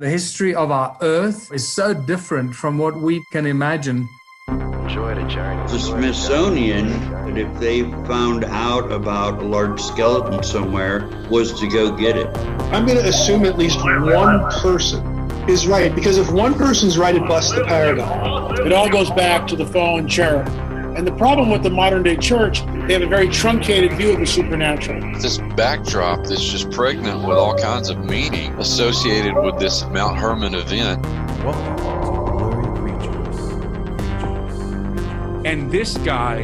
The history of our Earth is so different from what we can imagine. Enjoy the journey. The Smithsonian, that if they found out about a large skeleton somewhere, was to go get it. I'm going to assume at least one person is right, because if one person's right, it busts the paradigm. It all goes back to the fallen cherub. And the problem with the modern day church, they have a very truncated view of the supernatural. This backdrop that's just pregnant with all kinds of meaning associated with this Mount Hermon event. Welcome to Blurry Creatures. And this guy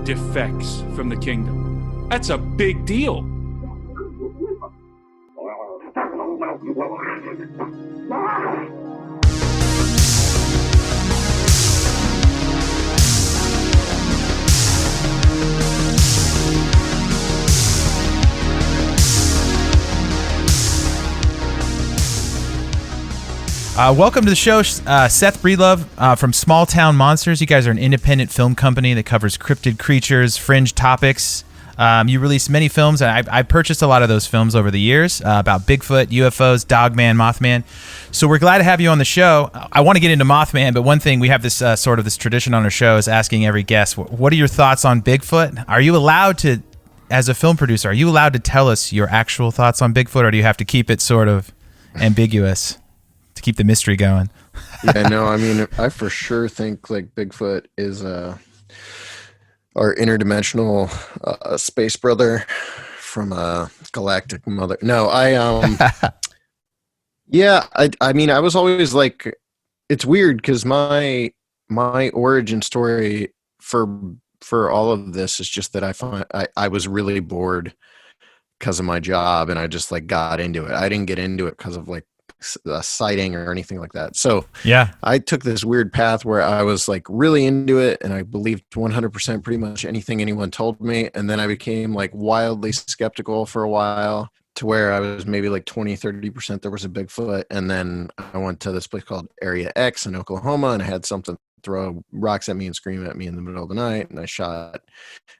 defects from the kingdom. That's a big deal. Welcome to the show, Seth Breedlove from Small Town Monsters. You guys are an independent film company that covers cryptid creatures, fringe topics. You release many films, and I purchased a lot of those films over the years about Bigfoot, UFOs, Dogman, Mothman. So we're glad to have you on the show. I want to get into Mothman, but one thing, we have this sort of this tradition on our show is asking every guest, what are your thoughts on Bigfoot? Are you allowed to, as a film producer, are you allowed to tell us your actual thoughts on Bigfoot, or do you have to keep it sort of ambiguous to keep the mystery going? Yeah, no, I mean, I for sure think like Bigfoot is our interdimensional space brother from a galactic mother. No, yeah, I mean, I was always like, it's weird because my origin story for all of this is just that I was really bored because of my job, and I just like got into it. I didn't get into it because of like a sighting or anything like that. So yeah, I took this weird path where I was like really into it, and I believed 100% pretty much anything anyone told me. And then I became like wildly skeptical for a while, to where I was maybe like 20-30% there was a Bigfoot. And then I went to this place called Area X in Oklahoma, and I had something throw rocks at me and scream at me in the middle of the night, and I shot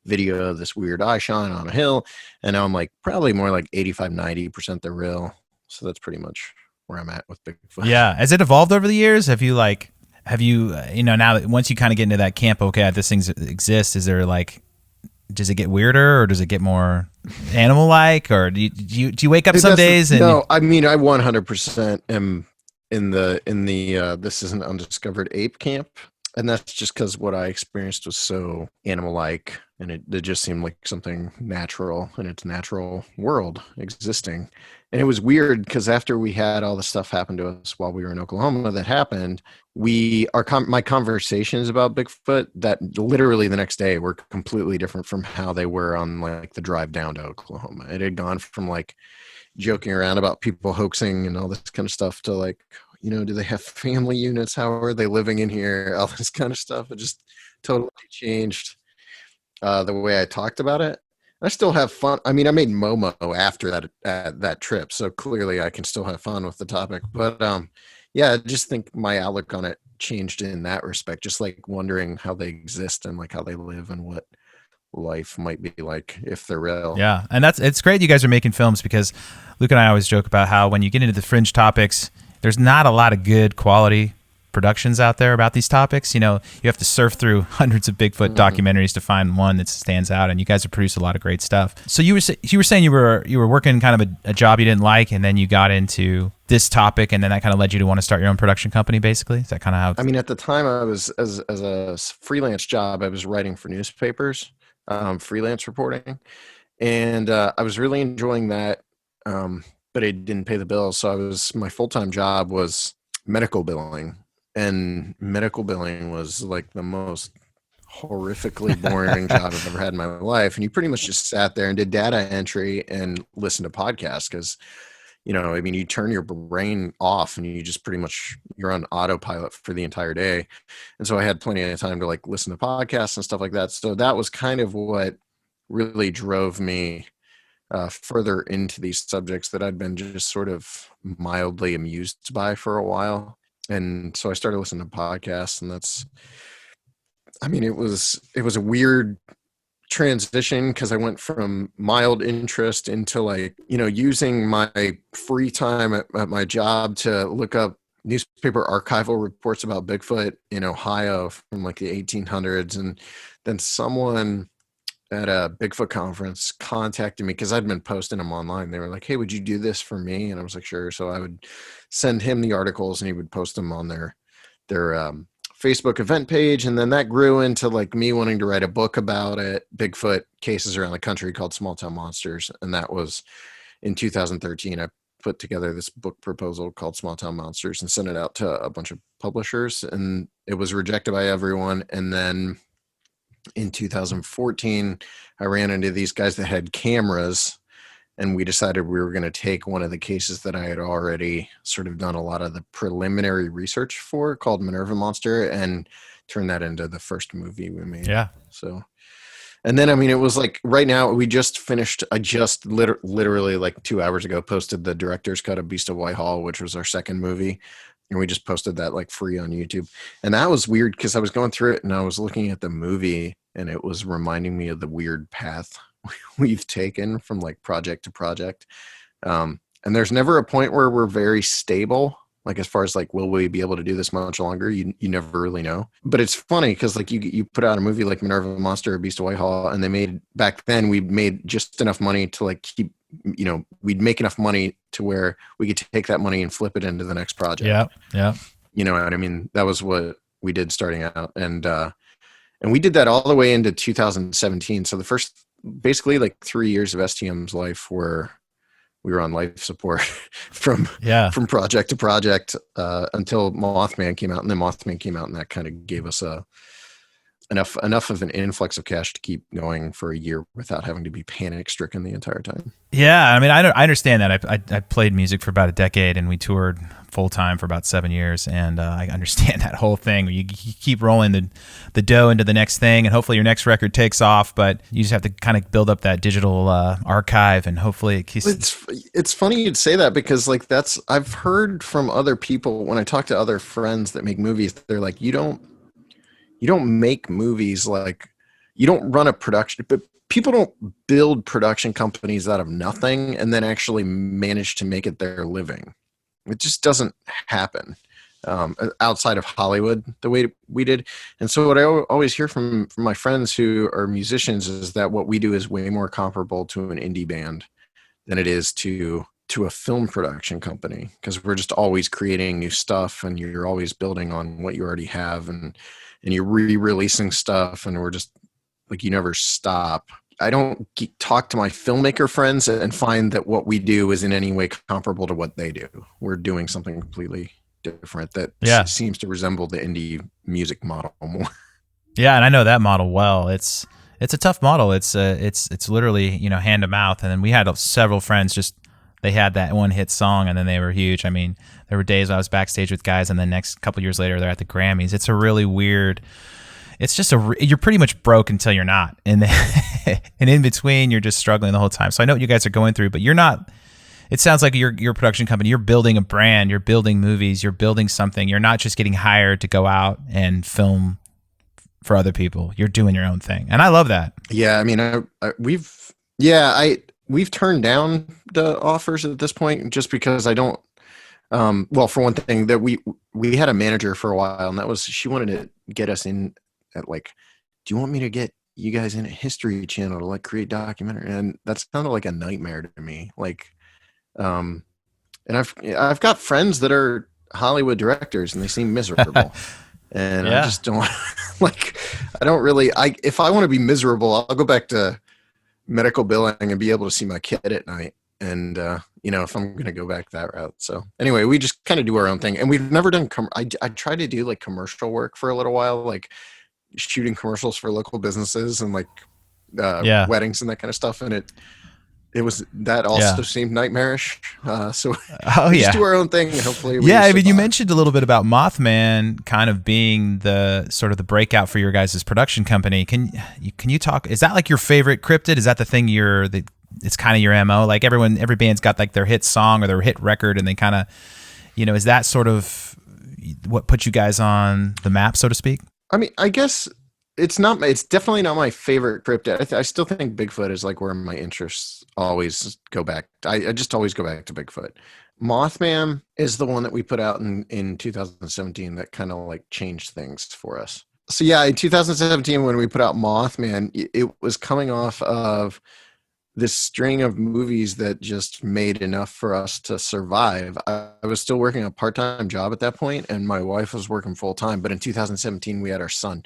video of this weird eye shine on a hill, and now I'm like probably more like 85-90% they're real. So that's pretty much where I'm at with Bigfoot. Yeah. Has it evolved over the years? Have you now that once you kind of get into that camp, okay, this thing exists, is there like, does it get weirder, or does it get more animal-like, or do you wake up some days and... No, I mean, I 100% am in the this is an undiscovered ape camp. And that's just because what I experienced was so animal-like, and it just seemed like something natural in its natural world existing. And it was weird because after we had all the stuff happen to us while we were in Oklahoma that happened, my conversations about Bigfoot that literally the next day were completely different from how they were on like the drive down to Oklahoma. It had gone from like joking around about people hoaxing and all this kind of stuff to like, you know, do they have family units? How are they living in here? All this kind of stuff. It just totally changed the way I talked about it. I still have fun. I mean, I made Momo after that trip, so clearly I can still have fun with the topic. But yeah, I just think my outlook on it changed in that respect. Just like wondering how they exist and like how they live and what life might be like if they're real. Yeah, and it's great you guys are making films, because Luke and I always joke about how when you get into the fringe topics, there's not a lot of good quality productions out there about these topics. You know, you have to surf through hundreds of Bigfoot documentaries to find one that stands out, and you guys have produced a lot of great stuff. So you were saying you were working kind of a job you didn't like, and then you got into this topic, and then that kind of led you to want to start your own production company, basically? Is that kind of how... I mean, at the time I was, as a freelance job, I was writing for newspapers, freelance reporting, and I was really enjoying that, but it didn't pay the bills. So my full-time job was medical billing, and medical billing was like the most horrifically boring job I've ever had in my life. And you pretty much just sat there and did data entry and listened to podcasts, because, you know, I mean, you turn your brain off and you just pretty much, you're on autopilot for the entire day. And so I had plenty of time to like listen to podcasts and stuff like that. So that was kind of what really drove me further into these subjects that I'd been just sort of mildly amused by for a while. And so I started listening to podcasts, and it was a weird transition because I went from mild interest into like, using my free time at my job to look up newspaper archival reports about Bigfoot in Ohio from like the 1800s. And then someone at a Bigfoot conference contacted me because I'd been posting them online. They were like, "Hey, would you do this for me?" And I was like, "Sure." So I would send him the articles and he would post them on their Facebook event page. And then that grew into like me wanting to write a book about it, Bigfoot cases around the country, called Small Town Monsters. And that was in 2013. I put together this book proposal called Small Town Monsters and sent it out to a bunch of publishers, and it was rejected by everyone. And then in 2014, I ran into these guys that had cameras, and we decided we were going to take one of the cases that I had already sort of done a lot of the preliminary research for, called Minerva Monster, and turn that into the first movie we made. Yeah. So, and then, I mean, it was like right now we just finished, I just literally like 2 hours ago posted the director's cut of Beast of Whitehall, which was our second movie. And we just posted that like free on YouTube. And that was weird because I was going through it and I was looking at the movie and it was reminding me of the weird path we've taken from like project to project. And there's never a point where we're very stable. Like as far as like, will we be able to do this much longer? You never really know. But it's funny because like you put out a movie like Minerva Monster or Beast of Whitehall, and back then we made just enough money to like keep, we'd make enough money to where we could take that money and flip it into the next project. Yeah. Yeah. You know what I mean? That was what we did starting out. And we did that all the way into 2017. So the first basically like 3 years of STM's life we were on life support from project to project until Mothman came out. And then Mothman came out, and that kind of gave us enough of an influx of cash to keep going for a year without having to be panic stricken the entire time. Yeah, I mean, I understand that. I played music for about a decade, and we toured full time for about 7 years, and I understand that whole thing. You keep rolling the dough into the next thing, and hopefully your next record takes off. But you just have to kind of build up that digital archive, and hopefully it keeps. It's funny you'd say that because like I've heard from other people when I talk to other friends that make movies. They're like, you don't make movies, like you don't run a production, but people don't build production companies out of nothing and then actually manage to make it their living. It just doesn't happen outside of Hollywood the way we did. And so what I always hear from my friends who are musicians is that what we do is way more comparable to an indie band than it is to a film production company, because we're just always creating new stuff and you're always building on what you already have, and you're re-releasing stuff, and we're just like, you never stop. I don't talk to my filmmaker friends and find that what we do is in any way comparable to what they do. We're doing something completely different that seems to resemble the indie music model more. Yeah, and I know that model well. It's a tough model. It's literally, hand to mouth. And then we had several friends they had that one hit song and then they were huge. I mean, there were days I was backstage with guys and the next couple years later they're at the Grammys. It's a really weird, it's just you're pretty much broke until you're not. And then, and in between you're just struggling the whole time. So I know what you guys are going through, but you're not, it sounds like your production company, you're building a brand, you're building movies, you're building something. You're not just getting hired to go out and film for other people. You're doing your own thing. And I love that. Yeah. I mean, we've turned down the offers at this point just because I don't, well, for one thing, that we had a manager for a while, and that was, she wanted to get us in at like, do you want me to get you guys in a History Channel to like create documentary? And that sounded like a nightmare to me. Like, and I've got friends that are Hollywood directors and they seem miserable. And I just don't like, I don't really, if I want to be miserable, I'll go back to medical billing and be able to see my kid at night. And, if I'm going to go back that route. So anyway, we just kind of do our own thing, and we've never done, I tried to do like commercial work for a little while, like shooting commercials for local businesses and like, weddings and that kind of stuff. And it was, that also seemed nightmarish. So we just do our own thing, and hopefully I mean, you mentioned a little bit about Mothman kind of being the sort of the breakout for your guys' production company. Can you talk, is that like your favorite cryptid? Is that the thing it's kind of your MO? Like every band's got like their hit song or their hit record, and they kind of, is that sort of what put you guys on the map, so to speak? I mean, I guess it's not. It's definitely not my favorite cryptid. I still think Bigfoot is like where my interests always go back. I just always go back to Bigfoot. Mothman is the one that we put out in 2017 that kind of like changed things for us. So yeah, in 2017 when we put out Mothman, it was coming off of this string of movies that just made enough for us to survive. I was still working a part-time job at that point, and my wife was working full-time. But in 2017, we had our son.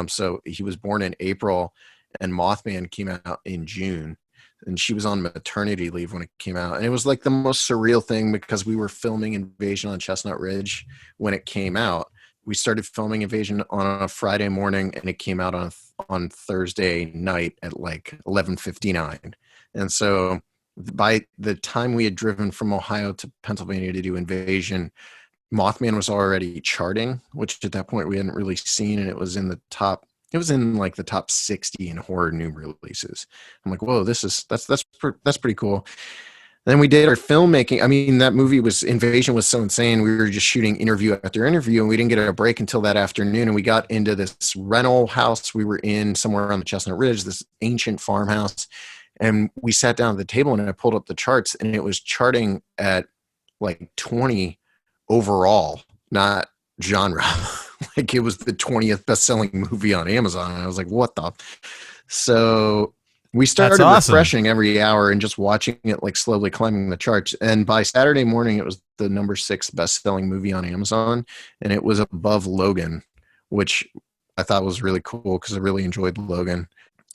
So he was born in April, and Mothman came out in June. And she was on maternity leave when it came out. And it was like the most surreal thing because we were filming Invasion on Chestnut Ridge when it came out. We started filming Invasion on a Friday morning, and it came out on Thursday night at like 11:59. And so by the time we had driven from Ohio to Pennsylvania to do Invasion, Mothman was already charting, which at that point we hadn't really seen. And it was in like the top 60 in horror new releases. I'm like, whoa, that's pretty cool. Then we did our filmmaking. I mean, that movie Invasion was so insane. We were just shooting interview after interview, and we didn't get a break until that afternoon. And we got into this rental house we were in somewhere on the Chestnut Ridge, this ancient farmhouse. And we sat down at the table, and I pulled up the charts, and it was charting at like 20 overall, not genre. Like it was the 20th best-selling movie on Amazon. And I was like, what the? So we started refreshing every hour and just watching it like slowly climbing the charts. And by Saturday morning, it was the number 6 best-selling movie on Amazon. And it was above Logan, which I thought was really cool because I really enjoyed Logan.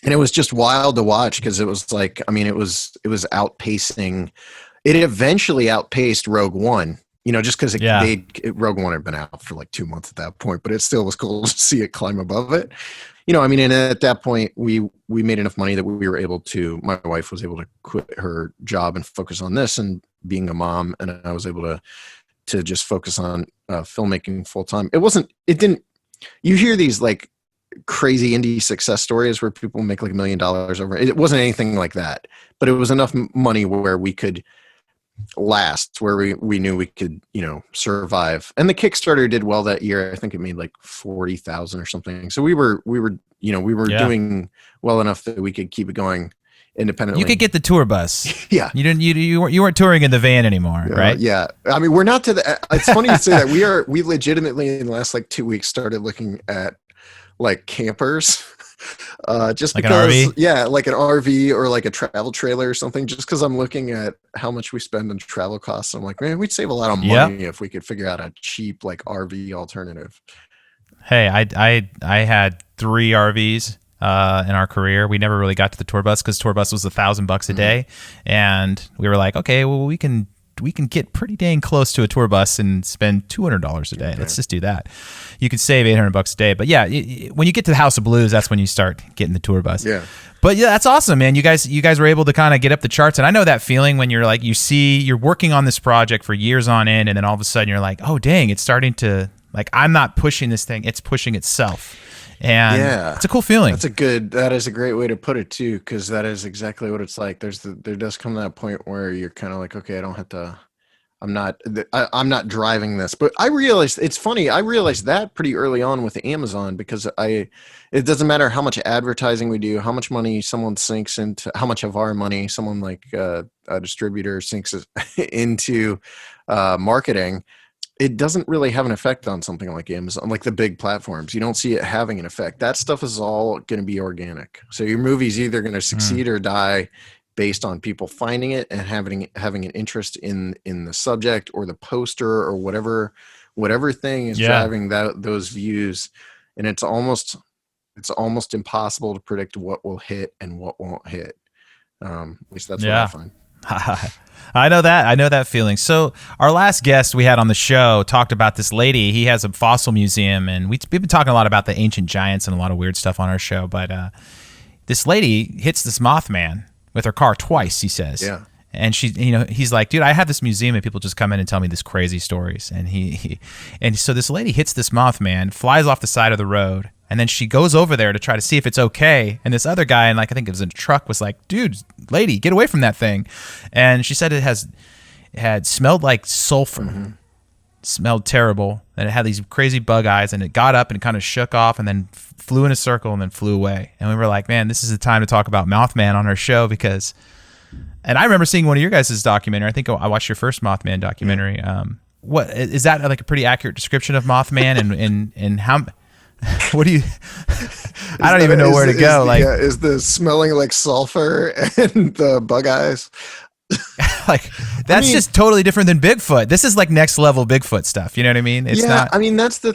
And it was just wild to watch because it was like, I mean, it was outpacing. It eventually outpaced Rogue One, just because Rogue One had been out for like 2 months at that point, but it still was cool to see it climb above it. I mean, and at that point we made enough money that we were able to, my wife was able to quit her job and focus on this and being a mom. And I was able to just focus on filmmaking full time. You hear these like crazy indie success stories where people make like $1 million over. It wasn't anything like that, but it was enough money where we could last, where we knew we could, survive. And the Kickstarter did well that year. I think it made like 40,000 or something. So we were doing well enough that we could keep it going independently. You could get the tour bus. Yeah. You weren't touring in the van anymore, right? Yeah. I mean, we're not to the, it's funny you say that. We legitimately in the last like 2 weeks started looking at like campers, just like because, an RV? Yeah, like an RV or like a travel trailer or something, just because I'm looking at how much we spend on travel costs. I'm like, man, we'd save a lot of money if we could figure out a cheap like RV alternative. Hey, I had 3 RVs in our career. We never really got to the tour bus because tour bus was $1,000 a day. And we were like, okay, well, we can get pretty dang close to a tour bus and spend $200 a day. Let's just do that. You could save $800 a day. But yeah, when you get to the House of Blues, that's when you start getting the tour bus. Yeah. But yeah, that's awesome, man. You guys were able to kind of get up the charts. And I know that feeling when you're like, you're working on this project for years on end, and then all of a sudden you're like, oh, dang, it's starting to, like, I'm not pushing this thing. It's pushing itself. And it's a cool feeling. That is a great way to put it too, because that is exactly what it's like. There does come that point where you're kind of like, okay, I'm not driving this. But I realized, it's funny, I realized that pretty early on with Amazon, because it doesn't matter how much advertising we do, how much money someone sinks into, how much of our money someone like a distributor sinks into marketing. It doesn't really have an effect on something like Amazon, like the big platforms. You don't see it having an effect. That stuff is all going to be organic. So your movie's either going to succeed or die based on people finding it and having an interest in the subject or the poster or whatever thing is driving those views. And it's almost impossible to predict what will hit and what won't hit. At least that's what I find. I know that feeling. So our last guest we had on the show talked about this lady. He has a fossil museum, and we've been talking a lot about the ancient giants and a lot of weird stuff on our show. But this lady hits this Mothman with her car twice, he says. Yeah. And he's like, dude, I have this museum and people just come in and tell me these crazy stories. And so this lady hits this Mothman, flies off the side of the road. And then she goes over there to try to see if it's okay. And this other guy, and like I think it was in a truck, was like, dude, lady, get away from that thing. And she said it had smelled like sulfur. smelled terrible, and it had these crazy bug eyes, and it got up and kind of shook off and then flew in a circle and then flew away. And we were like, man, this is the time to talk about Mothman on our show, because, and I remember seeing one of your guys' documentary. I think I watched your first Mothman documentary. What is that, like a pretty accurate description of Mothman, and how, what do you, I don't even know where to go. Is the smelling like sulfur and the bug eyes? Like, that's just totally different than Bigfoot. This is like next level Bigfoot stuff. You know what I mean? It's not. I mean, that's the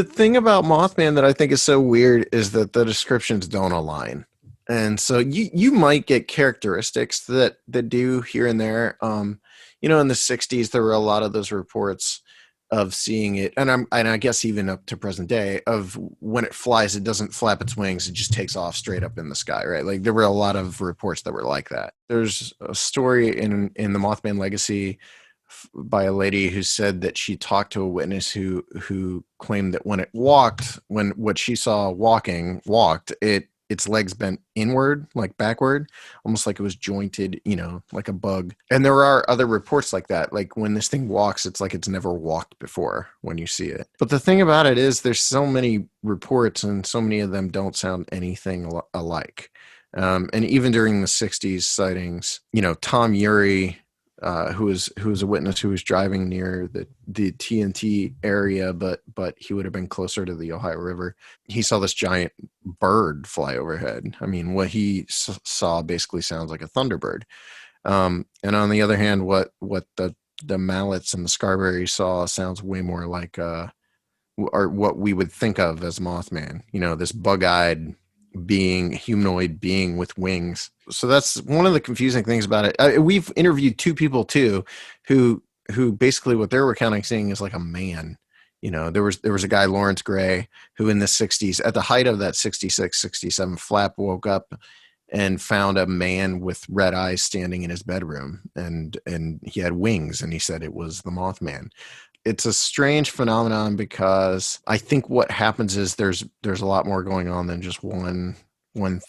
thing about Mothman that I think is so weird, is that the descriptions don't align. And so you might get characteristics that do here and there. You know, in the 60s, there were a lot of those reports of seeing it, and I guess even up to present day, of when it flies, it doesn't flap its wings, it just takes off straight up in the sky, right? Like, there were a lot of reports that were like that. There's a story in the Mothman Legacy by a lady who said that she talked to a witness who claimed that when it walked, when what she saw walked, its legs bent inward, like backward, almost like it was jointed, you know, like a bug. And there are other reports like that. Like, when this thing walks, it's like it's never walked before when you see it. But the thing about it is, there's so many reports, and so many of them don't sound anything alike. And even during the 60s sightings, you know, Tom Urey, who was a witness who was driving near the TNT area, but he would have been closer to the Ohio River. He saw this giant bird fly overhead. I mean, what he saw basically sounds like a thunderbird. And on the other hand, what the mallets and the Scarberry saw sounds way more like or what we would think of as Mothman. You know, this bug-eyed being, humanoid being with wings. So that's one of the confusing things about it. We've interviewed two people too, who basically what they're recounting seeing is like a man. You know, there was a guy, Lawrence Gray, who in the 60s, at the height of that 66, 67 flap, woke up and found a man with red eyes standing in his bedroom, and he had wings, and he said it was the Mothman. It's a strange phenomenon, because I think what happens is there's a lot more going on than just one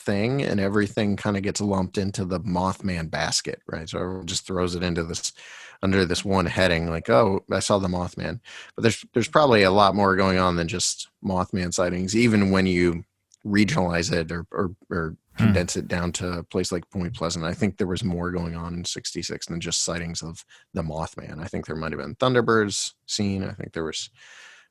thing, and everything kind of gets lumped into the Mothman basket, right? So everyone just throws it into this, under this one heading, like, oh, I saw the Mothman. But there's probably a lot more going on than just Mothman sightings, even when you regionalize it or condense it down to a place like Point Pleasant. I think there was more going on in 66 than just sightings of the Mothman. I think there might have been Thunderbirds seen. I think there was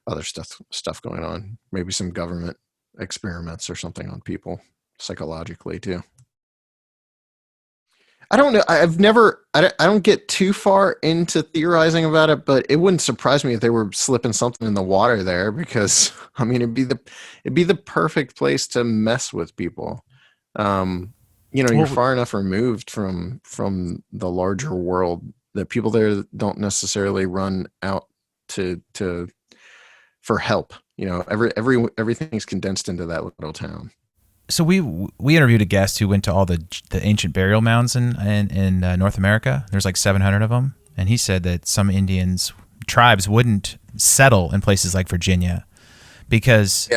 other stuff going on, maybe some government experiments or something on people psychologically too. I don't know. I don't get too far into theorizing about it, but it wouldn't surprise me if they were slipping something in the water there, because I mean, it'd be the perfect place to mess with people. You know, you're far enough removed from the larger world that people there don't necessarily run out for help. You know, everything's condensed into that little town. So we interviewed a guest who went to all the ancient burial mounds in North America. There's like 700 of them, and he said that some tribes wouldn't settle in places like Virginia because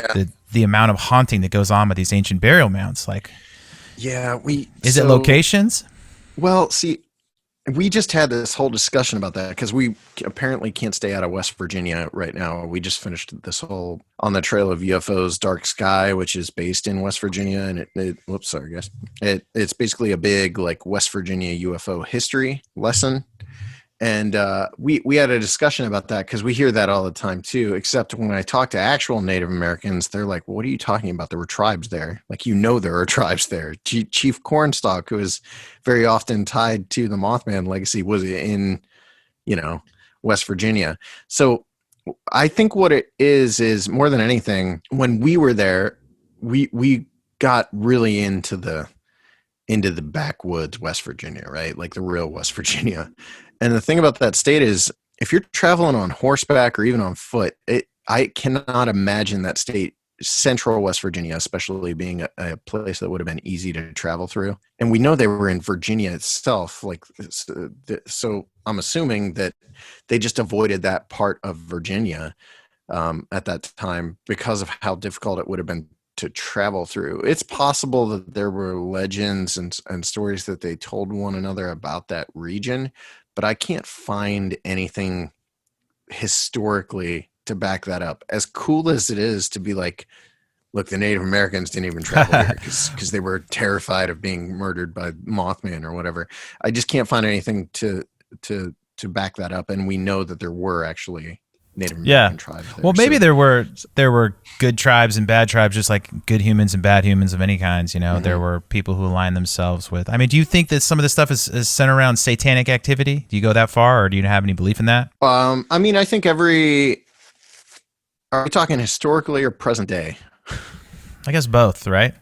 the amount of haunting that goes on with these ancient burial mounds. Like, is it locations? Well, see, we just had this whole discussion about that because we apparently can't stay out of West Virginia right now. We just finished this whole On the Trail of UFOs Dark Sky, which is based in West Virginia. And it's basically a big like West Virginia UFO history lesson. And we had a discussion about that because we hear that all the time too, except when I talk to actual Native Americans, they're like, what are you talking about? There were tribes there. Like, you know, there are tribes there. Chief Cornstalk, who is very often tied to the Mothman legacy, was in, you know, West Virginia. So I think what it is more than anything, when we were there, we got really into the backwoods West Virginia, right? Like the real West Virginia. And the thing about that state is, if you're traveling on horseback or even on foot, I cannot imagine that state, central West Virginia, especially being a place that would have been easy to travel through. And we know they were in Virginia itself. Like, so I'm assuming that they just avoided that part of Virginia at that time because of how difficult it would have been to travel through. It's possible that there were legends and stories that they told one another about that region, but I can't find anything historically to back that up. As cool as it is to be like, look, the Native Americans didn't even travel here because they were terrified of being murdered by Mothman or whatever. I just can't find anything to back that up. And we know that there were actually Native American tribes there. Well, maybe there were good tribes and bad tribes, just like good humans and bad humans of any kinds. You know, there were people who aligned themselves with. I mean, do you think that some of this stuff is centered around satanic activity? Do you go that far, or do you have any belief in that? I mean, I think are we talking historically or present day? I guess both, right?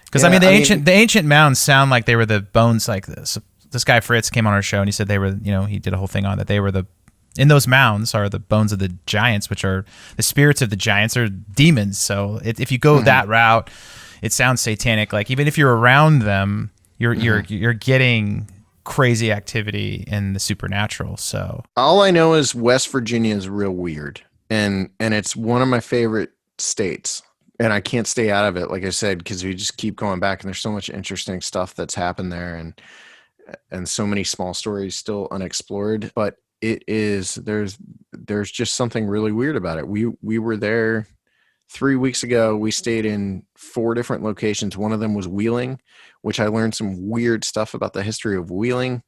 Because I mean, the ancient mounds sound like they were the bones. Like this guy Fritz came on our show and he said they were, he did a whole thing on that. They were in those mounds are the bones of the giants, which are the spirits of the giants, are demons. So if you go that route, it sounds satanic. Like even if you're around them, you're getting crazy activity in the supernatural. So all I know is West Virginia is real weird, and it's one of my favorite states, and I can't stay out of it. Like I said, because we just keep going back, and there's so much interesting stuff that's happened there, and so many small stories still unexplored. But there's just something really weird about it. We were there 3 weeks ago. We stayed in 4 different locations. One of them was Wheeling, which I learned some weird stuff about the history of Wheeling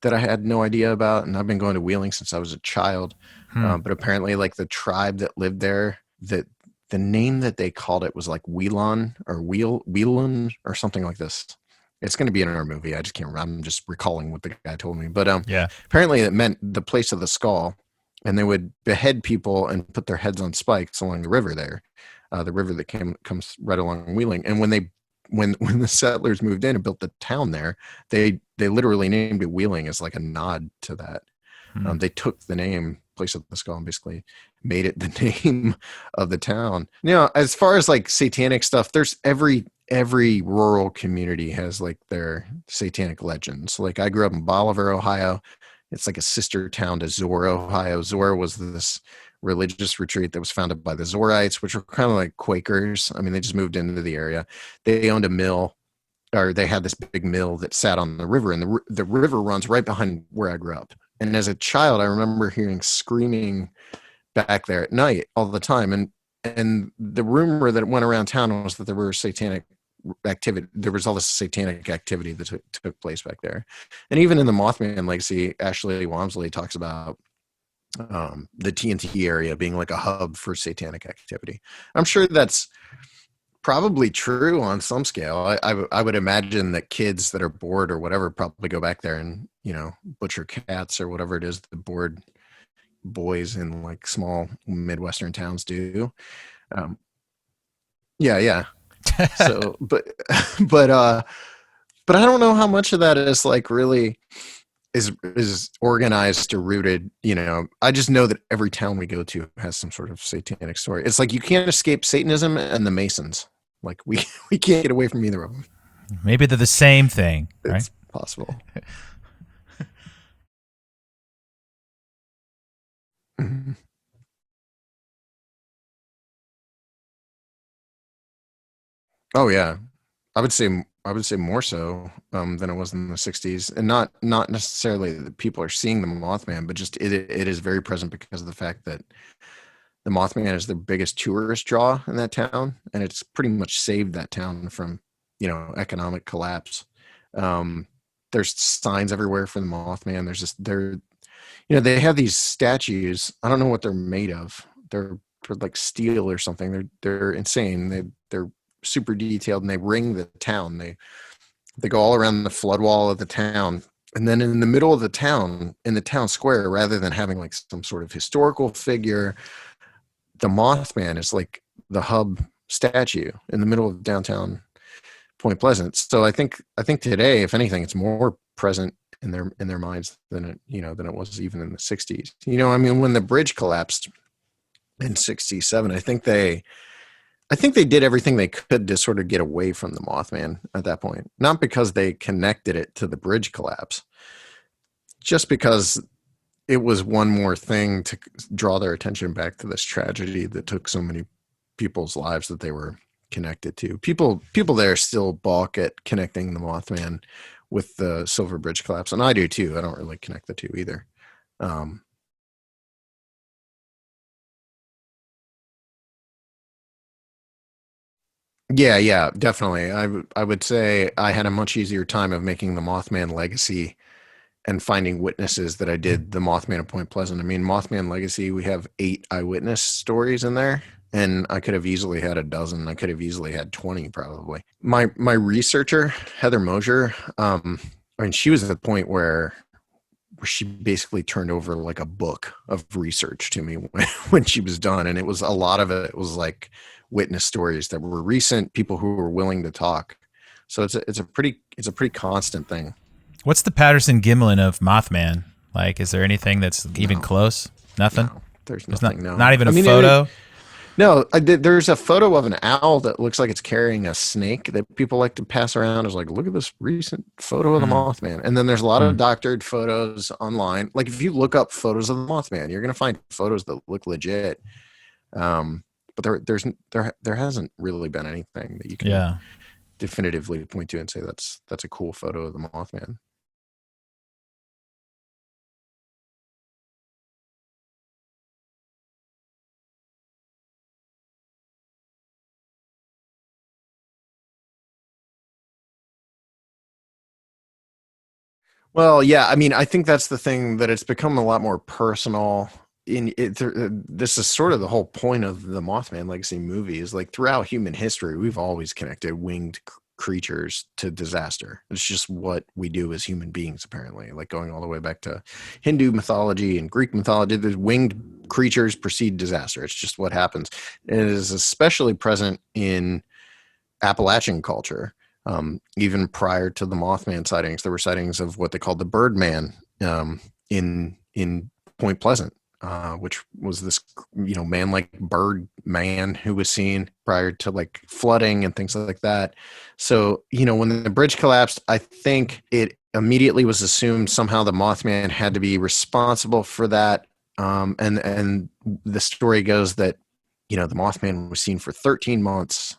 that I had no idea about. And I've been going to Wheeling since I was a child. But apparently like the tribe that lived there, that the name that they called it was like Wheelon or Wheelon or something like this. It's going to be in our movie. I just can't remember. I'm just recalling what the guy told me. But apparently it meant the place of the skull, and they would behead people and put their heads on spikes along the river there, the river that comes right along Wheeling. And when the settlers moved in and built the town there, they literally named it Wheeling as like a nod to that. They took the name place of the skull and basically made it the name of the town. As far as like satanic stuff, there's every rural community has like their satanic legends. Like I grew up in Bolivar, Ohio. It's like a sister town to Zora, Ohio. Zora was this religious retreat that was founded by the Zoraites, which were kind of like Quakers. I mean, they just moved into the area. They owned a mill, or they had this big mill that sat on the river, and the river runs right behind where I grew up. And as a child, I remember hearing screaming back there at night all the time. And the rumor that went around town was that there were satanic activity. There was all this satanic activity that took place back there. And even in the Mothman Legacy, Ashley Walmsley talks about the TNT area being like a hub for satanic activity. I'm sure that's probably true on some scale. I would imagine that kids that are bored or whatever probably go back there and, butcher cats or whatever it is the bored boys in like small Midwestern towns do. So, but I don't know how much of that is like really is organized or rooted. I just know that every town we go to has some sort of satanic story. It's like you can't escape Satanism and the Masons. Like we can't get away from either of them. Maybe they're the same thing, right? It's possible. Mm-hmm. Oh yeah, I would say more so than it was in the '60s, and not necessarily that people are seeing the Mothman, but just it is very present because of the fact that the Mothman is the biggest tourist draw in that town, and it's pretty much saved that town from economic collapse. There's signs everywhere for the Mothman. There's just they have these statues. I don't know what they're made of. They're like steel or something. They're insane. They're super detailed, and they ring the town. They go all around the flood wall of the town, and then in the middle of the town, in the town square, rather than having like some sort of historical figure, the Mothman is like the hub statue in the middle of downtown Point Pleasant. So I think today, if anything, it's more present in their minds than it was even in the '60s. I mean, when the bridge collapsed in '67, I think they did everything they could to sort of get away from the Mothman at that point. Not because they connected it to the bridge collapse, just because it was one more thing to draw their attention back to this tragedy that took so many people's lives that they were connected to. People there still balk at connecting the Mothman with the Silver Bridge collapse, and I do too. I don't really connect the two either. Yeah, definitely. I would say I had a much easier time of making the Mothman Legacy and finding witnesses that I did the Mothman of Point Pleasant. I mean, Mothman Legacy, we have 8 eyewitness stories in there, and I could have easily had a dozen. I could have easily had 20 probably. My researcher, Heather Mosier, I mean, she was at the point where she basically turned over like a book of research to me when she was done. And it was a lot of it was like witness stories that were recent, people who were willing to talk. So it's a pretty constant thing. What's the Patterson Gimlin of Mothman? Like, is there anything that's even close? Nothing? No, there's nothing. Not even a photo? There's a photo of an owl that looks like it's carrying a snake that people like to pass around as like, look at this recent photo of the Mothman. And then there's a lot of doctored photos online. Like if you look up photos of the Mothman, you're going to find photos that look legit. But there hasn't really been anything that you can definitively point to and say that's a cool photo of the Mothman. Well, yeah, I mean, I think that's the thing, that it's become a lot more personal. This is sort of the whole point of the Mothman Legacy movie, is like throughout human history, we've always connected winged creatures to disaster. It's just what we do as human beings, apparently, like going all the way back to Hindu mythology and Greek mythology. The winged creatures precede disaster. It's just what happens. And it is especially present in Appalachian culture. Even prior to the Mothman sightings, there were sightings of what they called the Birdman in Point Pleasant, which was this, man-like bird man who was seen prior to like flooding and things like that. So, when the bridge collapsed, I think it immediately was assumed somehow the Mothman had to be responsible for that. And the story goes that, the Mothman was seen for 13 months,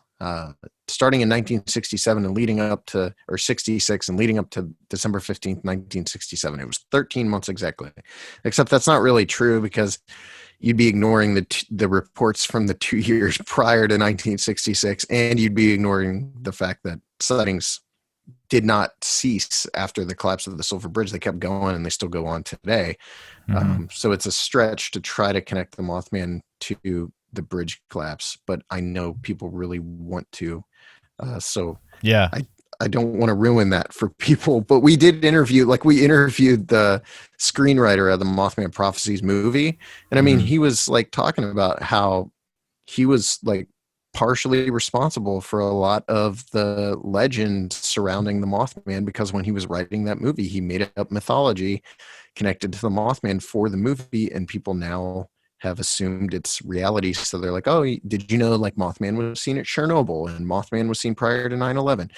starting in 1967 and leading up to, or 66 and leading up to December 15th, 1967. It was 13 months exactly, except that's not really true, because you'd be ignoring the reports from the 2 years prior to 1966, and you'd be ignoring the fact that sightings did not cease after the collapse of the Silver Bridge. They kept going, and they still go on today. So it's a stretch to try to connect the Mothman to the bridge collapse, but I know people really want to. I don't want to ruin that for people, but we interviewed the screenwriter of the Mothman Prophesies movie. And I mean, he was like talking about how he was like partially responsible for a lot of the legend surrounding the Mothman, because when he was writing that movie, he made up mythology connected to the Mothman for the movie, and people now have assumed it's reality. So they're like, oh, did you know like Mothman was seen at Chernobyl and Mothman was seen prior to 9/11?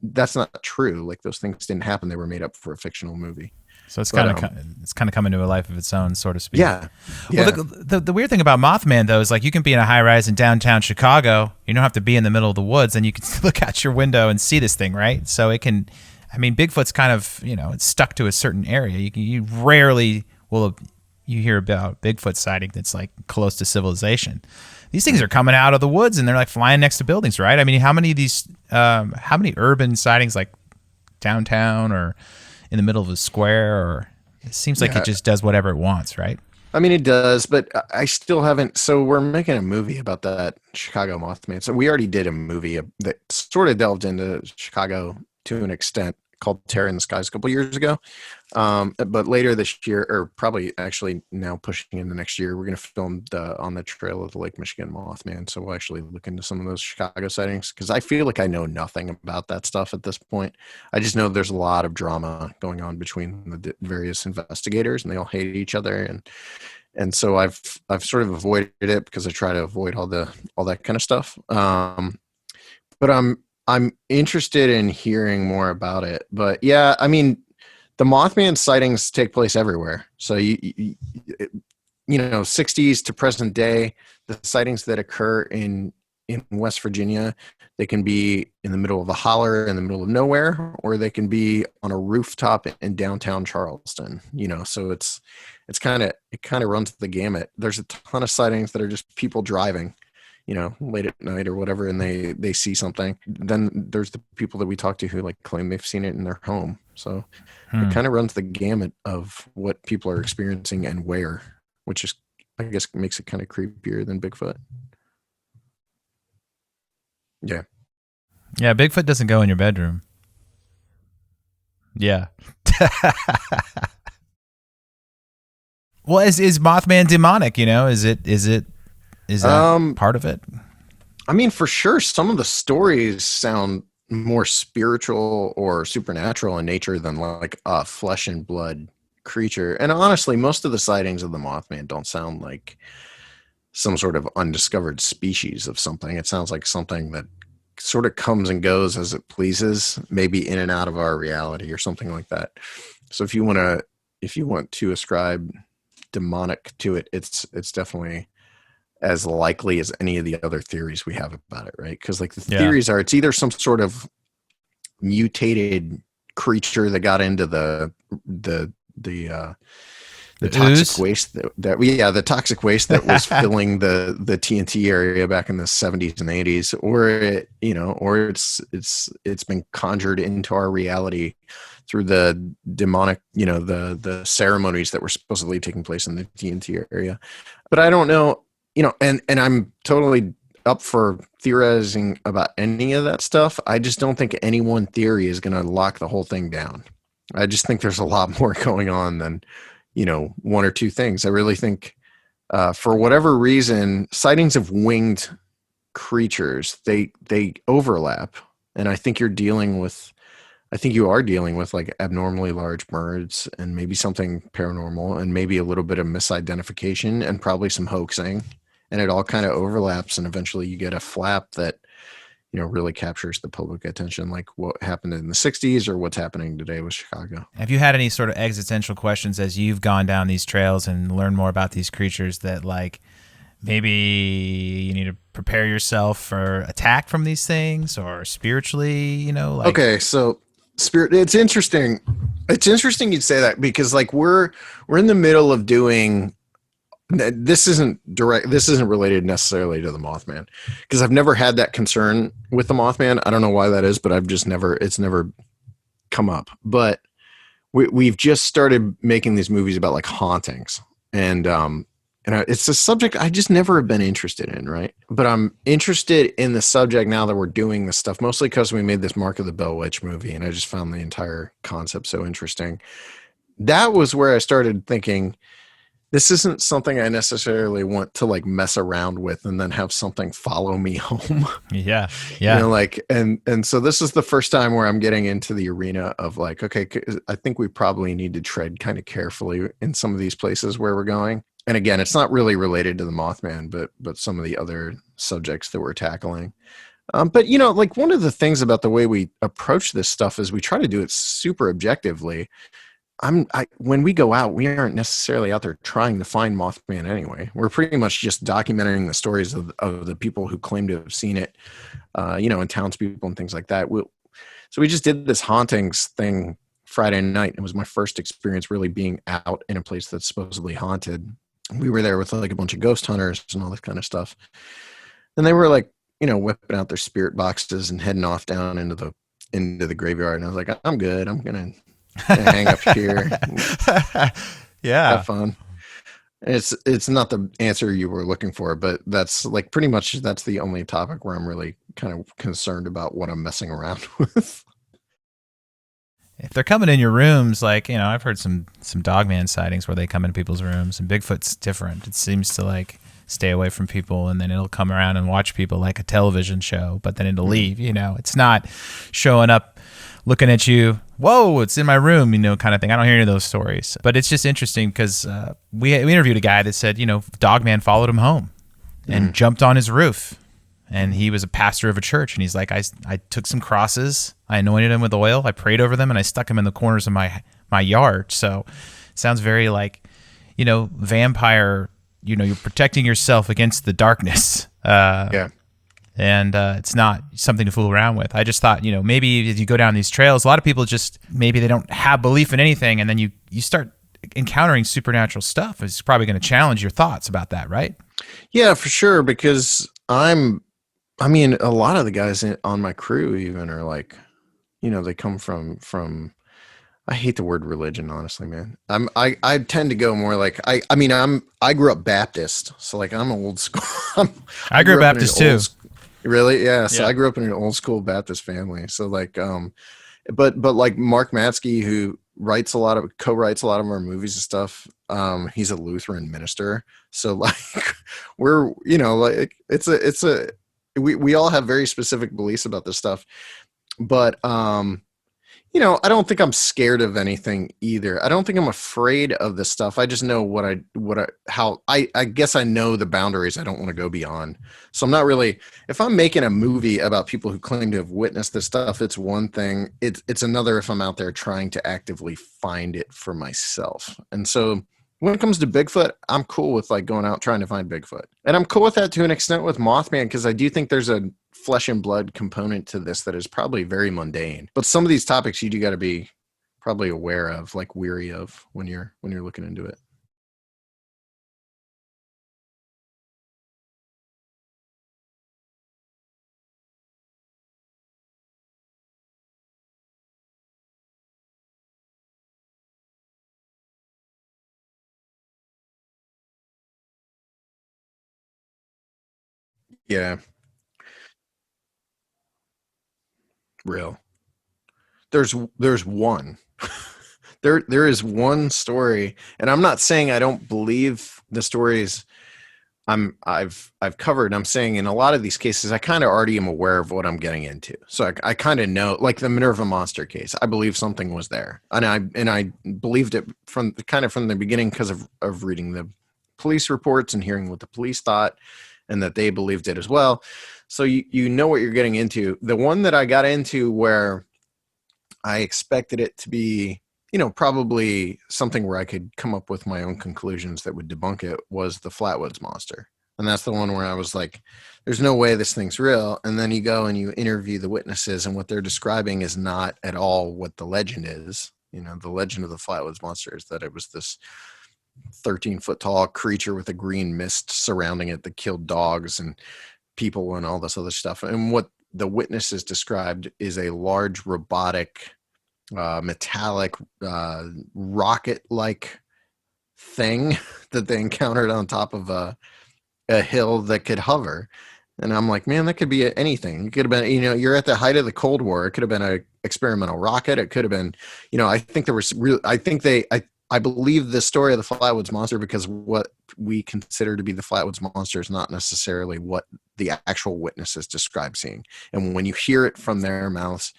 That's not true. Like those things didn't happen. They were made up for a fictional movie. So it's kind of coming to a life of its own, so to speak. Yeah. Well, the weird thing about Mothman, though, is like you can be in a high rise in downtown Chicago. You don't have to be in the middle of the woods, and you can look out your window and see this thing, right? So it can, I mean, Bigfoot's kind of, it's stuck to a certain area. You rarely will you hear about Bigfoot sighting that's like close to civilization. These things are coming out of the woods and they're like flying next to buildings, right? I mean, how many urban sightings like downtown or in the middle of a square, or it seems like it just does whatever it wants, right? I mean, it does, but I still haven't. So we're making a movie about that Chicago Mothman. So we already did a movie that sort of delved into Chicago to an extent, called Terror in the Skies a couple years ago. But later this year, or probably actually now pushing into next year, we're going to film on the trail of the Lake Michigan Mothman. So we'll actually look into some of those Chicago sightings, because I feel like I know nothing about that stuff at this point. I just know there's a lot of drama going on between the various investigators, and they all hate each other. And so I've sort of avoided it because I try to avoid all that kind of stuff. But I'm interested in hearing more about it. But yeah, I mean, the Mothman sightings take place everywhere. So you 60s to present day, the sightings that occur in West Virginia, they can be in the middle of a holler in the middle of nowhere, or they can be on a rooftop in downtown Charleston. So it kind of runs the gamut. There's a ton of sightings that are just people driving. late at night or whatever, and they see something. Then there's the people that we talk to who like claim they've seen it in their home. So it kind of runs the gamut of what people are experiencing and where, which is, I guess, makes it kind of creepier than Bigfoot. Yeah. Yeah, Bigfoot doesn't go in your bedroom. Yeah. Well, is Mothman demonic? Is that part of it? I mean, for sure, some of the stories sound more spiritual or supernatural in nature than like a flesh and blood creature. And honestly, most of the sightings of the Mothman don't sound like some sort of undiscovered species of something. It sounds like something that sort of comes and goes as it pleases, maybe in and out of our reality or something like that. So if you want to ascribe demonic to it, it's definitely as likely as any of the other theories we have about it, right? Because like the theories are, it's either some sort of mutated creature that got into the toxic waste the toxic waste that was filling the TNT area back in the 70s and 80s, or it's been conjured into our reality through the demonic, the ceremonies that were supposedly taking place in the TNT area. But I don't know, and I'm totally up for theorizing about any of that stuff. I just don't think any one theory is going to lock the whole thing down. I just think there's a lot more going on than, one or two things. I really think, for whatever reason, sightings of winged creatures, they overlap. And I think you are dealing with like abnormally large birds and maybe something paranormal and maybe a little bit of misidentification and probably some hoaxing. And it all kind of overlaps, and eventually you get a flap that, really captures the public attention, like what happened in the 60s or what's happening today with Chicago. Have you had any sort of existential questions as you've gone down these trails and learned more about these creatures that like maybe you need to prepare yourself for attack from these things, or spiritually, Okay, so spirit, it's interesting. It's interesting you'd say that, because like we're in the middle of doing, this isn't related necessarily to the Mothman, because I've never had that concern with the Mothman. I don't know why that is, but it's never come up. But we've just started making these movies about like hauntings, and it's a subject I just never have been interested in, right? But I'm interested in the subject now that we're doing this stuff, mostly because we made this Mark of the Bell Witch movie, and I just found the entire concept so interesting. That was where I started thinking, this isn't something I necessarily want to like mess around with and then have something follow me home. Yeah. And so this is the first time where I'm getting into the arena of like, okay, I think we probably need to tread kind of carefully in some of these places where we're going. And again, it's not really related to the Mothman, but some of the other subjects that we're tackling. But like one of the things about the way we approach this stuff is we try to do it super objectively. When we go out, we aren't necessarily out there trying to find Mothman anyway. We're pretty much just documenting the stories of the people who claim to have seen it, and townspeople and things like that. So we just did this hauntings thing Friday night. It was my first experience really being out in a place that's supposedly haunted. We were there with like a bunch of ghost hunters and all this kind of stuff. And they were like, whipping out their spirit boxes and heading off down into the graveyard. And I was like, I'm good. I'm going to hang up here. Yeah. Have fun. It's not the answer you were looking for, but that's like pretty much that's the only topic where I'm really kind of concerned about what I'm messing around with. If they're coming in your rooms, like, I've heard some dogman sightings where they come into people's rooms, and Bigfoot's different. It seems to like stay away from people, and then it'll come around and watch people like a television show, but then it'll leave. It's not showing up looking at you, whoa, it's in my room, kind of thing. I don't hear any of those stories. But it's just interesting because we interviewed a guy that said, Dogman followed him home and jumped on his roof. And he was a pastor of a church. And he's like, I took some crosses, I anointed them with oil, I prayed over them, and I stuck them in the corners of my yard. So it sounds very like, vampire, you're protecting yourself against the darkness. Yeah. And it's not something to fool around with. I just thought, maybe as you go down these trails, a lot of people just, maybe they don't have belief in anything. And then you start encountering supernatural stuff. It's probably going to challenge your thoughts about that, right? Yeah, for sure. Because I mean, a lot of the guys on my crew even are like, they come from, I hate the word religion, honestly, man. I tend to go more like, I grew up Baptist. So like, I'm old school. I grew up Baptist too. Really? Yeah. So Yeah. I grew up in an old school Baptist family. So like, but like Mark Matsky, who co-writes a lot of our movies and stuff. He's a Lutheran minister. So like we're, like we all have very specific beliefs about this stuff, but, I don't think I'm scared of anything either. I don't think I'm afraid of this stuff. I just know I guess I know the boundaries I don't want to go beyond. So I'm not really, if I'm making a movie about people who claim to have witnessed this stuff, it's one thing. It's another if I'm out there trying to actively find it for myself. And so when it comes to Bigfoot, I'm cool with like going out trying to find Bigfoot. And I'm cool with that to an extent with Mothman, because I do think there's a flesh and blood component to this that is probably very mundane. But some of these topics you do got to be probably aware of, like weary of when you're looking into it. Yeah. Real. There's one. There is one story, and I'm not saying I don't believe the stories I've covered. I'm saying in a lot of these cases, I kind of already am aware of what I'm getting into. So I kind of know, like the Minerva monster case, I believe something was there, and I believed it from the beginning because of reading the police reports and hearing what the police thought, and that they believed it as well. So you know what you're getting into. The one that I got into where I expected it to be, probably something where I could come up with my own conclusions that would debunk it, was the Flatwoods monster. And that's the one where I was like, there's no way this thing's real. And then you go and you interview the witnesses, and what they're describing is not at all what the legend is. The legend of the Flatwoods monster is that it was this 13-foot tall creature with a green mist surrounding it that killed dogs and people and all this other stuff. And what the witnesses described is a large robotic metallic rocket-like thing that they encountered on top of a hill that could hover. And I'm like, man, that could be anything. It could have been, you're at the height of the Cold War. It could have been an experimental rocket. It could have been, I think there was real. I believe the story of the Flatwoods monster because what we consider to be the Flatwoods monster is not necessarily what the actual witnesses describe seeing. And when you hear it from their mouths,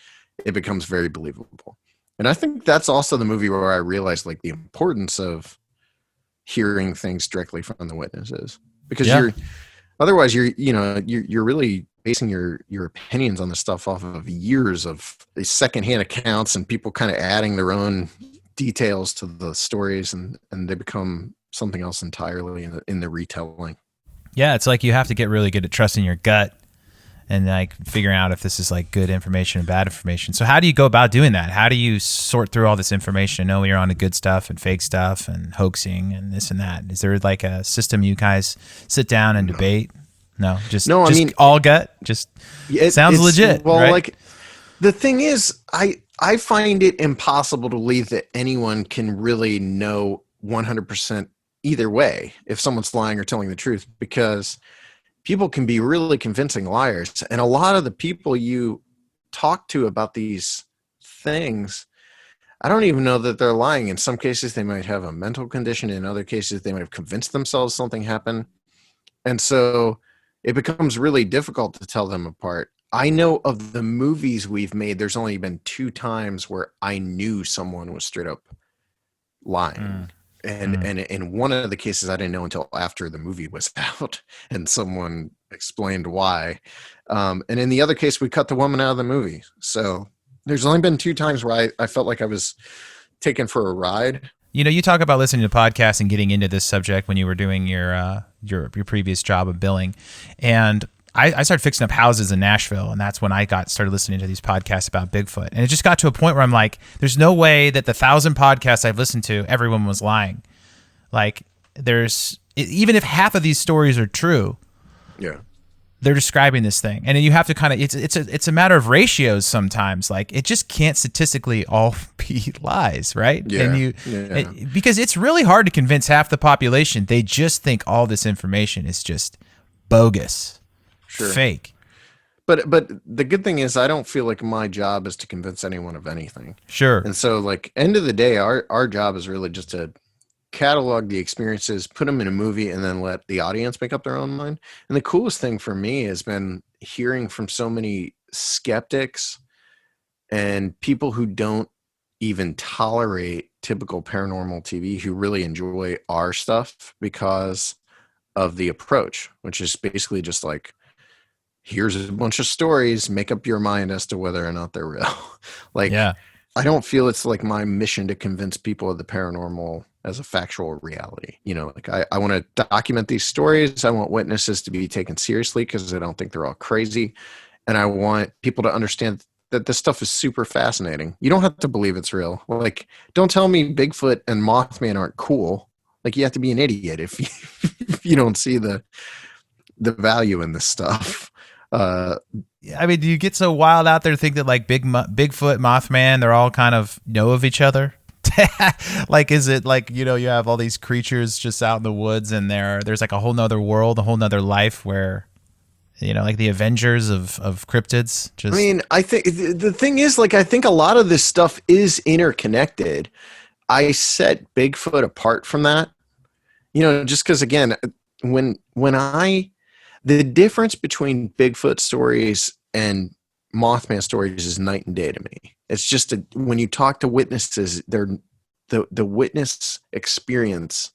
it becomes very believable. And I think that's also the movie where I realized like the importance of hearing things directly from the witnesses, because you're really basing your opinions on the stuff off of years of secondhand accounts and people kind of adding their own details to the stories, and they become something else entirely in the retelling. Yeah, it's like you have to get really good at trusting your gut and like figuring out if this is like good information and bad information. So how do you go about doing that? How do you sort through all this information? Know you're on the good stuff and fake stuff and hoaxing and this and that. Is there like a system you guys sit down and debate? No, just all gut. Just sounds legit. Well, right? Like the thing is, I find it impossible to believe that anyone can really know 100% either way if someone's lying or telling the truth, because people can be really convincing liars. And a lot of the people you talk to about these things, I don't even know that they're lying. In some cases, they might have a mental condition. In other cases, they might have convinced themselves something happened. And so it becomes really difficult to tell them apart. I know of the movies we've made, there's only been 2 times where I knew someone was straight up lying. And in one of the cases, I didn't know until after the movie was out and someone explained why. And in the other case, we cut the woman out of the movie. So there's only been 2 times where I felt like I was taken for a ride. You talk about listening to podcasts and getting into this subject when you were doing your previous job of billing. And I started fixing up houses in Nashville, and that's when I started listening to these podcasts about Bigfoot. And it just got to a point where I'm like, there's no way that the 1,000 podcasts I've listened to, everyone was lying. Like, even if half of these stories are true, yeah, they're describing this thing, and then you have to kind of it's a matter of ratios sometimes. Like it just can't statistically all be lies, right? Yeah. And because it's really hard to convince half the population. They just think all this information is just bogus, fake. But the good thing is I don't feel like my job is to convince anyone of anything. Sure. And so like end of the day, our job is really just to catalog the experiences, put them in a movie, and then let the audience make up their own mind. And the coolest thing for me has been hearing from so many skeptics and people who don't even tolerate typical paranormal TV who really enjoy our stuff because of the approach, which is basically just like, here's a bunch of stories, make up your mind as to whether or not they're real. Like, I don't feel it's like my mission to convince people of the paranormal as a factual reality. You know, like I want to document these stories. I want witnesses to be taken seriously because I don't think they're all crazy. And I want people to understand that this stuff is super fascinating. You don't have to believe it's real. Like, don't tell me Bigfoot and Mothman aren't cool. Like, you have to be an idiot if you don't see the value in this stuff. I mean, do you get so wild out there to think that like Bigfoot, Mothman, they're all kind of know of each other? Like, is it like, you know, you have all these creatures just out in the woods and there's like a whole nother world, a whole nother life where, you know, like the Avengers of cryptids? Just, I mean, I think the thing is, like, I think a lot of this stuff is interconnected. I set Bigfoot apart from that, you know, just because, again, the difference between Bigfoot stories and Mothman stories is night and day to me. It's just when you talk to witnesses, they're the witness experience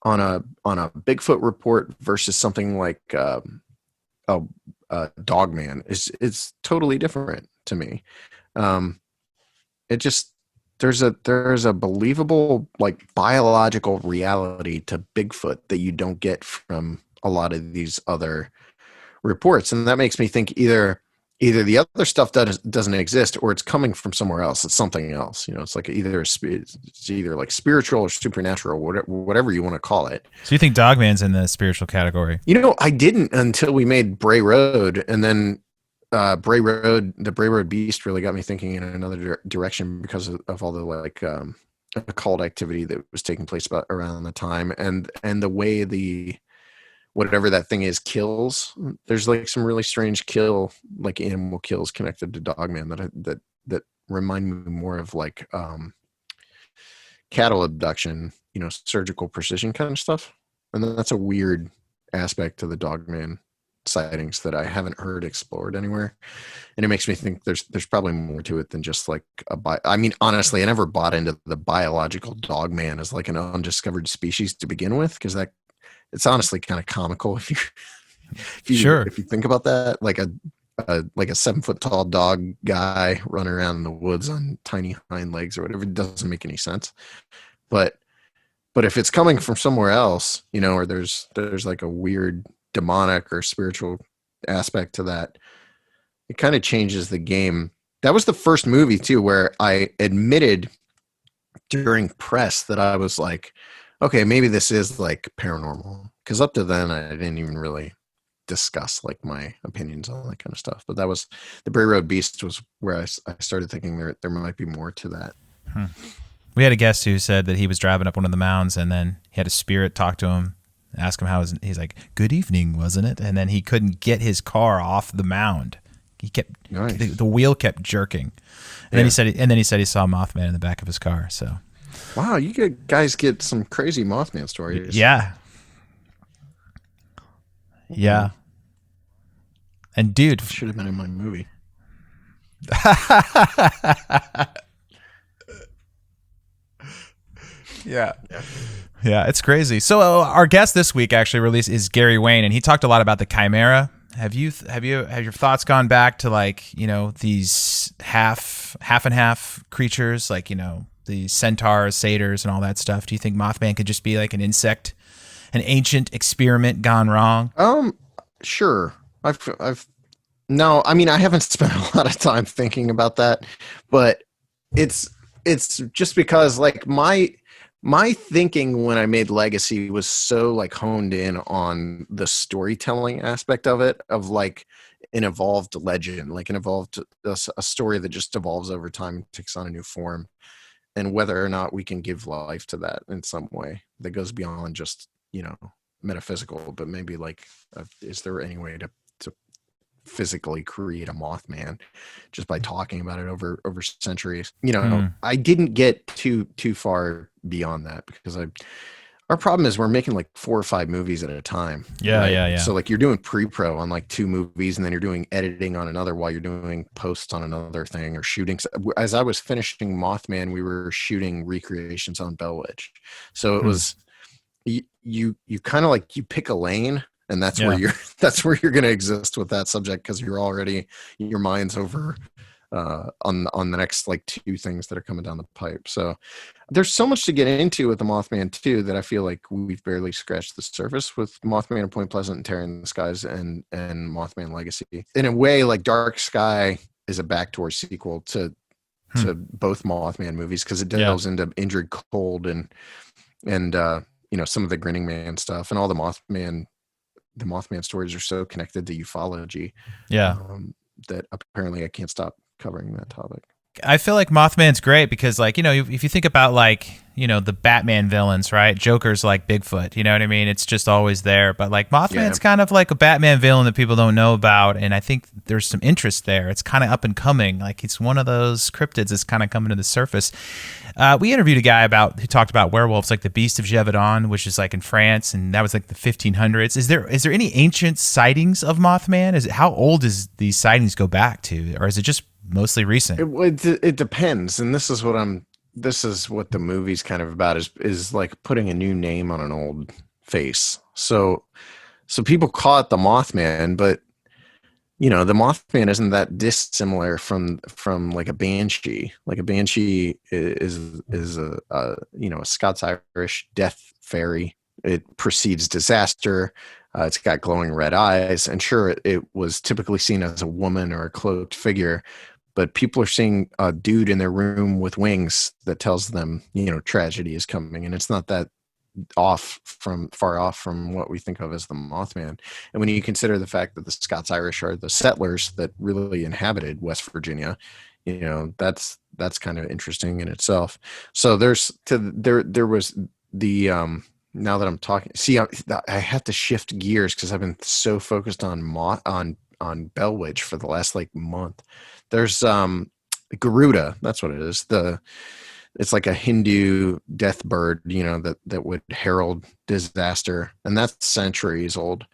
on a Bigfoot report versus something like Dogman is totally different to me. It just there's a believable like biological reality to Bigfoot that you don't get from a lot of these other reports, and that makes me think either the other stuff doesn't exist, or it's coming from somewhere else. It's something else. You know, it's like it's either like spiritual or supernatural, or whatever you want to call it. So you think Dogman's in the spiritual category? You know, I didn't until we made Bray Road, and then the Bray Road Beast really got me thinking in another direction because of all the like occult activity that was taking place around the time, and the way whatever that thing is kills. There's like some really strange animal kills connected to Dogman that remind me more of like cattle abduction, you know, surgical precision kind of stuff. And that's a weird aspect to the Dogman sightings that I haven't heard explored anywhere. And it makes me think there's probably more to it than just like I mean, honestly, I never bought into the biological Dogman as like an undiscovered species to begin with, because it's honestly kind of comical if you think about that, like a 7-foot tall dog guy running around in the woods on tiny hind legs or whatever. It doesn't make any sense. But if it's coming from somewhere else, you know, or there's like a weird demonic or spiritual aspect to that, it kind of changes the game. That was the first movie too where I admitted during press that I was like, okay, maybe this is like paranormal, because up to then I didn't even really discuss like my opinions on that kind of stuff. But that was the Bray Road Beast was where I started thinking there might be more to that. We had a guest who said that he was driving up one of the mounds, and then he had a spirit talk to him, ask him how he's like, "Good evening, wasn't it?" And then he couldn't get his car off the mound. He kept the wheel kept jerking, and then he said he saw Mothman in the back of his car. So. Wow, you guys get some crazy Mothman stories. Yeah. Yeah. And dude, should have been in my movie. Yeah. Yeah, it's crazy. So our guest this week actually is Gary Wayne, and he talked a lot about the chimera. Have your thoughts gone back to like, you know, these half and half creatures, like, you know, the centaurs, satyrs, and all that stuff? Do you think Mothman could just be like an insect, an ancient experiment gone wrong? Sure. No, I mean, I haven't spent a lot of time thinking about that, but it's just because like My thinking when I made Legacy was so like honed in on the storytelling aspect of it, of like an evolved legend, like an evolved a story that just evolves over time and takes on a new form, and whether or not we can give life to that in some way that goes beyond just, you know, metaphysical, but maybe like, is there any way to physically create a Mothman just by talking about it over centuries? You know, I didn't get too far beyond that because our problem is we're making like 4 or 5 movies at a time. Yeah, right? yeah. So like you're doing pre-pro on like 2 movies, and then you're doing editing on another while you're doing posts on another thing, or shooting. As I was finishing Mothman, we were shooting recreations on Bell Witch. So it was, you kind of like, you pick a lane, and that's where you're going to exist with that subject, because you're already, your mind's over on the next like 2 things that are coming down the pipe. So there's so much to get into with the Mothman too, that I feel like we've barely scratched the surface with Mothman at Point Pleasant and Terror in the Skies and Mothman Legacy. In a way, like Dark Sky is a backdoor sequel to both Mothman movies, because it delves into Injured Cold and you know, some of the Grinning Man stuff, and all the Mothman stories are so connected to ufology. That apparently I can't stop covering that topic. I feel like Mothman's great because, like, you know, if you think about, like, you know, the Batman villains, right? Joker's like Bigfoot, you know what I mean? It's just always there. But like Mothman's kind of like a Batman villain that people don't know about, and I think there's some interest there. It's kind of up and coming. Like, it's one of those cryptids that's kind of coming to the surface. We interviewed a guy who talked about werewolves, like the Beast of Gévaudan, which is like in France, and that was like the 1500s. Is there any ancient sightings of Mothman? How old does these sightings go back to, or is it just mostly recent? It depends, and this is what the movie's kind of about, is like putting a new name on an old face. So people call it the Mothman, but you know, the Mothman isn't that dissimilar from like a banshee. Like a banshee is a you know, a Scots-Irish death fairy. It precedes disaster. It's got glowing red eyes, and sure, it was typically seen as a woman or a cloaked figure, but people are seeing a dude in their room with wings that tells them, you know, tragedy is coming, and it's not that far off from what we think of as the Mothman. And when you consider the fact that the Scots-Irish are the settlers that really inhabited West Virginia, you know, that's kind of interesting in itself. So there was the now that I'm talking, see, I have to shift gears because I've been so focused on Bell Witch for the last like month. There's Garuda, that's what it is. It's like a Hindu death bird, you know, that would herald disaster, and that's centuries old.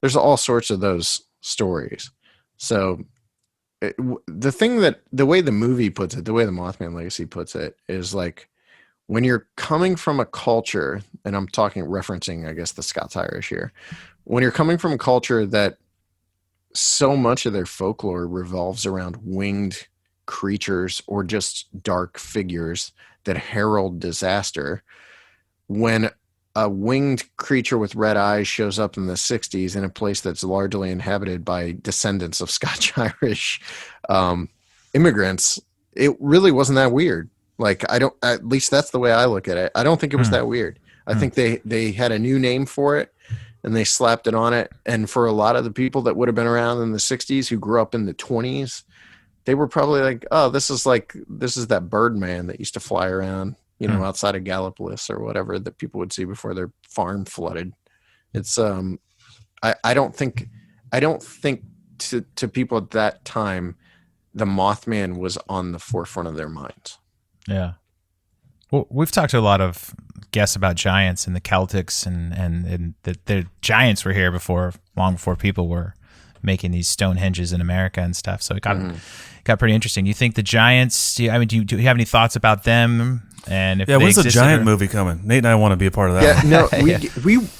There's all sorts of those stories. So the way the movie puts it, the way the Mothman Legacy puts it, is like, when you're coming from a culture, and I'm referencing, I guess, the Scots-Irish here, when you're coming from a culture that so much of their folklore revolves around winged creatures or just dark figures that herald disaster, when a winged creature with red eyes shows up in the 60s in a place that's largely inhabited by descendants of Scotch-Irish immigrants, it really wasn't that weird. Like, at least that's the way I look at it. I don't think it was that weird. I think they had a new name for it, and they slapped it on it. And for a lot of the people that would have been around in the 60s who grew up in the 20s, they were probably like, oh, this is that Birdman that used to fly around, you know, outside of Gallipolis or whatever, that people would see before their farm flooded. It's I don't think to people at that time, the Mothman was on the forefront of their minds. Yeah. Well, we've talked to a lot of guests about giants and the Celtics, and the giants were here long before people were making these Stonehenges in America and stuff. So it got pretty interesting. You think the giants? Do you have any thoughts about them? And if when's the giant movie coming? Nate and I want to be a part of that. No,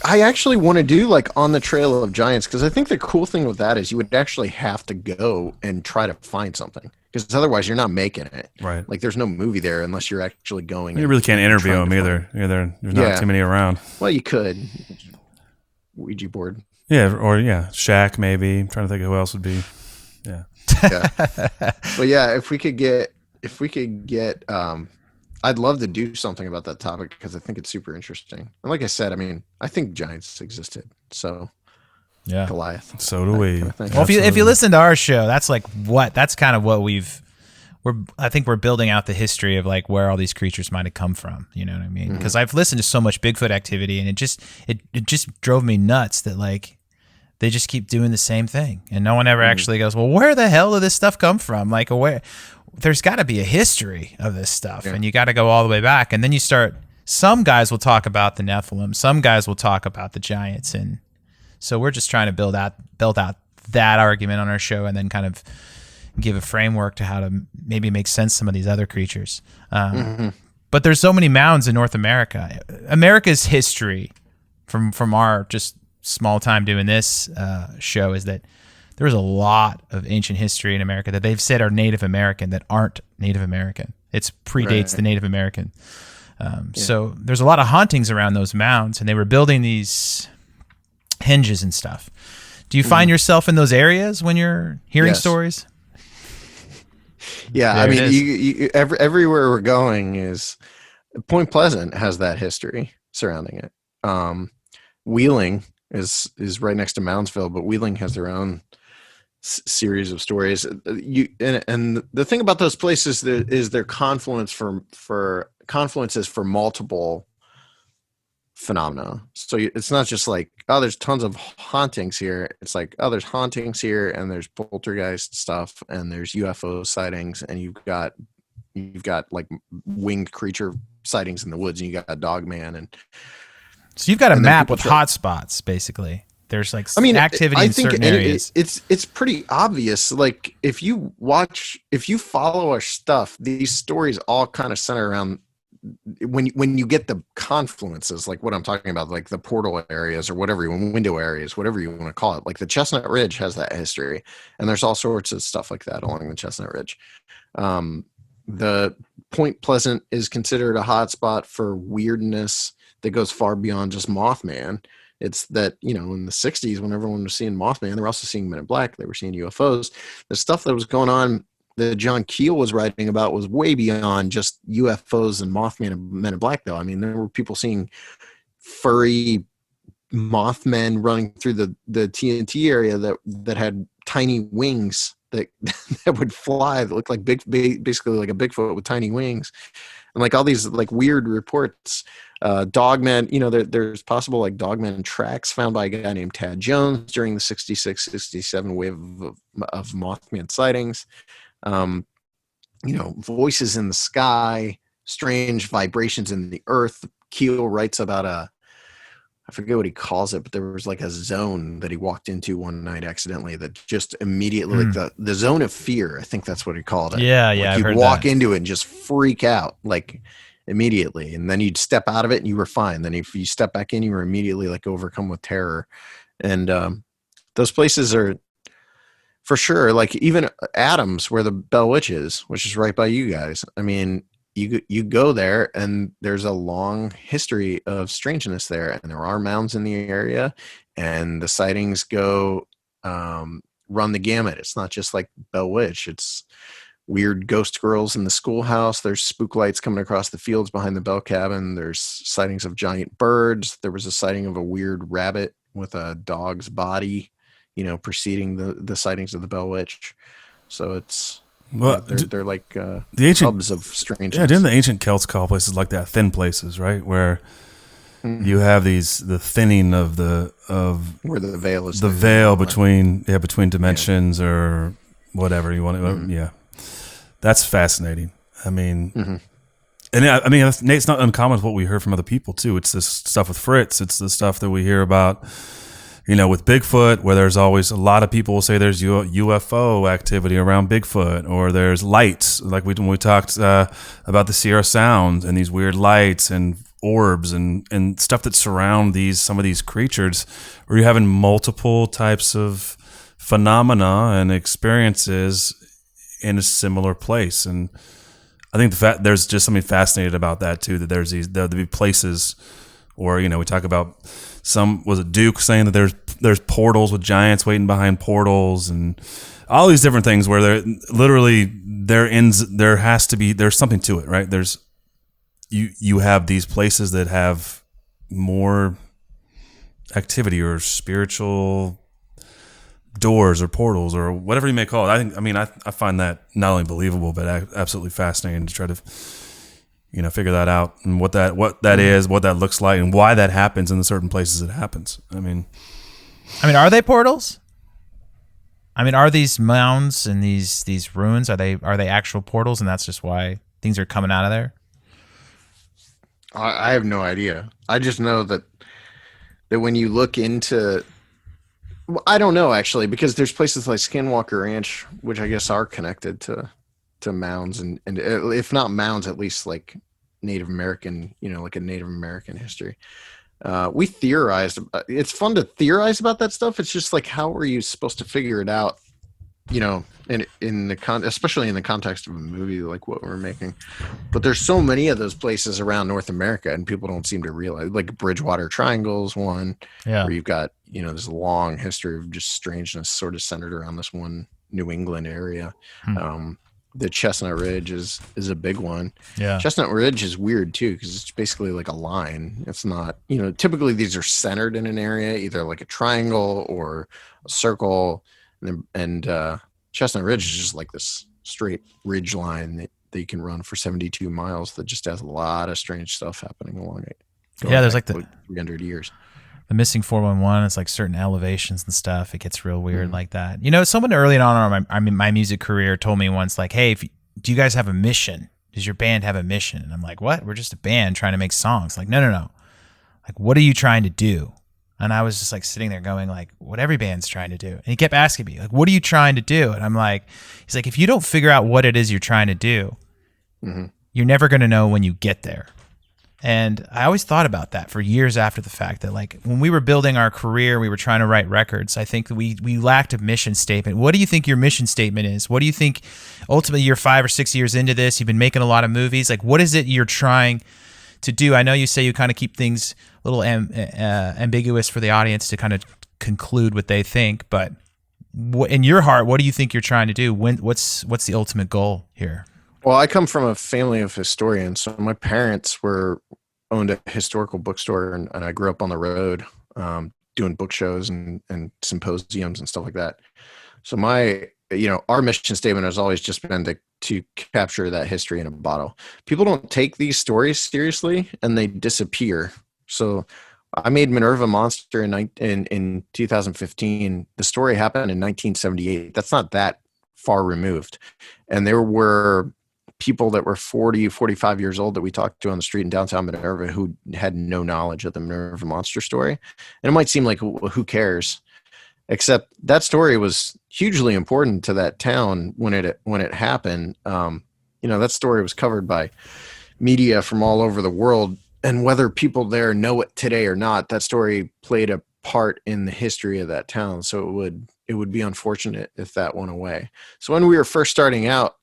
I actually want to do like On the Trail of Giants, because I think the cool thing with that is you would actually have to go and try to find something, because otherwise you're not making it. Right. Like, there's no movie there unless you're actually going. You really can't interview them either. There's not too many around. Well, you could. Ouija board. Yeah, or Shaq maybe. I'm trying to think of who else would be. Yeah. But yeah, if we could get I'd love to do something about that topic because I think it's super interesting. And like I said, I mean, I think giants existed. So yeah, Goliath. So do we. Well, if you listen to our show, that's kind of what I think we're building out the history of like where all these creatures might have come from. You know what I mean? Because I've listened to so much Bigfoot activity, and it just drove me nuts that like they just keep doing the same thing, and no one ever actually goes, well, where the hell did this stuff come from? Like, there's got to be a history of this stuff, and you got to go all the way back, and then you start. Some guys will talk about the Nephilim, some guys will talk about the giants, and so we're just trying to build out that argument on our show, and then kind of give a framework to how to maybe make sense some of these other creatures. But there's so many mounds in North America. America's history from our just small time doing this show is that there's a lot of ancient history in America that they've said are Native American that aren't Native American. It predates the Native American. So there's a lot of hauntings around those mounds, and they were building these hinges and stuff. Do you find yourself in those areas when you're hearing stories? Yeah, there I mean, everywhere we're going is Point Pleasant has that history surrounding it. Wheeling is right next to Moundsville, but Wheeling has their own series of stories. And the thing about those places is their confluences for multiple phenomena. So it's not just like, oh, there's tons of hauntings here. It's like, oh, there's hauntings here, and there's poltergeist stuff, and there's UFO sightings, and you've got like winged creature sightings in the woods, and you got a Dogman, and so you've got a map with hot spots, basically. There's like activity in certain areas. It's pretty obvious. Like if you follow our stuff, these stories all kind of center around when you get the confluences, like what I'm talking about, like the portal areas or whatever, window areas, whatever you want to call it. Like the Chestnut Ridge has that history, and there's all sorts of stuff like that along the Chestnut Ridge. The Point Pleasant is considered a hotspot for weirdness that goes far beyond just Mothman. It's that, in the 60s, when everyone was seeing Mothman, they were also seeing Men in Black. They were seeing UFOs. The stuff that was going on that John Keel was writing about was way beyond just UFOs and Mothman and Men in Black, though. I mean, there were people seeing furry Mothmen running through the TNT area that had tiny wings that would fly, that looked like basically like a Bigfoot with tiny wings. And like all these like weird reports, Dogman, there's possible like Dogman tracks found by a guy named Tad Jones during the 66, 67 wave of Mothman sightings. Voices in the sky, strange vibrations in the earth. Keel writes about I forget what he calls it, but there was like a zone that he walked into one night accidentally that just immediately, like the zone of fear, I think that's what he called it. Yeah, like you'd walk into it and just freak out like immediately, and then you'd step out of it and you were fine. Then if you step back in, you were immediately like overcome with terror. And those places are for sure, like even Adams, where the Bell Witch is, which is right by you guys. I mean, you go there and there's a long history of strangeness there, and there are mounds in the area, and the sightings go run the gamut. It's not just like Bell Witch. It's weird ghost girls in the schoolhouse. There's spook lights coming across the fields behind the Bell cabin. There's sightings of giant birds. There was a sighting of a weird rabbit with a dog's body, preceding the sightings of the Bell Witch. So it's they're like the ancient hubs of strangeness. Yeah, didn't the ancient Celts call places like that thin places, right? Where you have the thinning of where the veil is, the veil between dimensions or whatever you want to. Yeah, that's fascinating. I mean, and it's not uncommon with what we heard from other people too. It's this stuff with Fritz. It's the stuff that we hear about. With Bigfoot, where there's always a lot of people will say there's UFO activity around Bigfoot, or there's lights, like when we talked about the Sierra Sound and these weird lights and orbs and stuff that surround some of these creatures, where you're having multiple types of phenomena and experiences in a similar place. And I think there's just something fascinating about that too, that there'll be places where, we talk about was it Duke saying that there's portals with giants waiting behind portals and all these different things where there's something to it, right? There's you have these places that have more activity or spiritual doors or portals or whatever you may call it. I find that not only believable but absolutely fascinating to try to figure that out and what that is, what that looks like, and why that happens in the certain places it happens. I mean, are they portals? Are these mounds and these ruins, are they actual portals, and that's just why things are coming out of there? I have no idea. I just know that when you look into, I don't know actually, because there's places like Skinwalker Ranch, which I guess are connected to mounds and if not mounds, at least like Native American, like a Native American history. We theorized. It's fun to theorize about that stuff. It's just like, how are you supposed to figure it out? Especially in the context of a movie like what we're making. But there's so many of those places around North America, and people don't seem to realize. Like Bridgewater Triangle is one, where you've got this long history of just strangeness, sort of centered around this one New England area. The Chestnut Ridge is a big one. Yeah. Chestnut Ridge is weird too, because it's basically like a line. It's not, typically these are centered in an area, either like a triangle or a circle. And Chestnut Ridge is just like this straight ridge line that you can run for 72 miles that just has a lot of strange stuff happening along it. There's like the 300 years. The missing 411, it's like certain elevations and stuff. It gets real weird like that. Someone early on in my music career told me once, like, hey, do you guys have a mission? Does your band have a mission? And I'm like, what? We're just a band trying to make songs. Like, no. Like, what are you trying to do? And I was just like sitting there going like, what every band's trying to do. And he kept asking me, like, what are you trying to do? And I'm like, he's like, if you don't figure out what it is you're trying to do, you're never going to know when you get there. And I always thought about that for years after the fact, that like when we were building our career, we were trying to write records. I think that we lacked a mission statement. What do you think your mission statement is? What do you think ultimately you're 5 or 6 years into this? You've been making a lot of movies. Like, what is it you're trying to do? I know you say you kind of keep things a little ambiguous for the audience to kind of conclude what they think, but in your heart, what do you think you're trying to do? What's the ultimate goal here? Well, I come from a family of historians. So my parents owned a historical bookstore, and I grew up on the road doing book shows and symposiums and stuff like that. So our mission statement has always just been to capture that history in a bottle. People don't take these stories seriously, and they disappear. So I made Minerva Monster in 2015. The story happened in 1978. That's not that far removed. And there were people that were 40, 45 years old that we talked to on the street in downtown Minerva who had no knowledge of the Minerva Monster story. And it might seem like, well, who cares? Except that story was hugely important to that town when it happened. That story was covered by media from all over the world. And whether people there know it today or not, that story played a part in the history of that town. So it would be unfortunate if that went away. So when we were first starting out,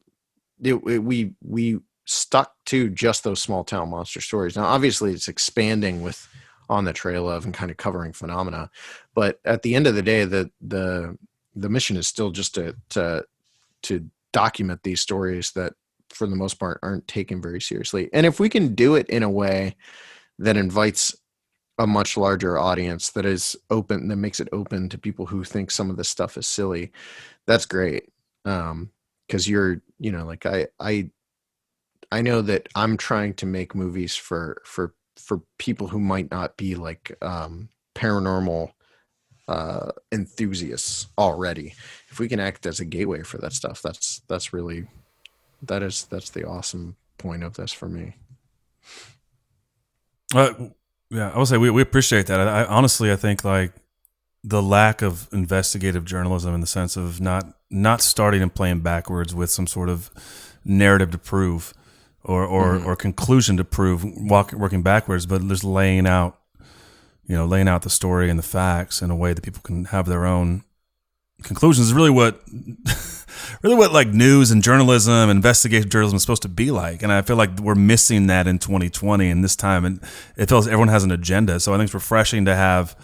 we stuck to just those small town monster stories. Now, obviously, it's expanding with On the Trail of and kind of covering phenomena, but at the end of the day, the mission is still just to document these stories that, for the most part, aren't taken very seriously. And if we can do it in a way that invites a much larger audience, that is open, that makes it open to people who think some of this stuff is silly, that's great. Because I know that I'm trying to make movies for people who might not be like paranormal enthusiasts already. If we can act as a gateway for that stuff, that's the awesome point of this for me. Yeah, I would say we appreciate that. I honestly think like the lack of investigative journalism, in the sense of not starting and playing backwards with some sort of narrative to prove or conclusion to prove, working backwards, but just laying out the story and the facts in a way that people can have their own conclusions is really what like news and journalism, investigative journalism is supposed to be like. And I feel like we're missing that in 2020 and this time, and it feels everyone has an agenda. So I think it's refreshing to have,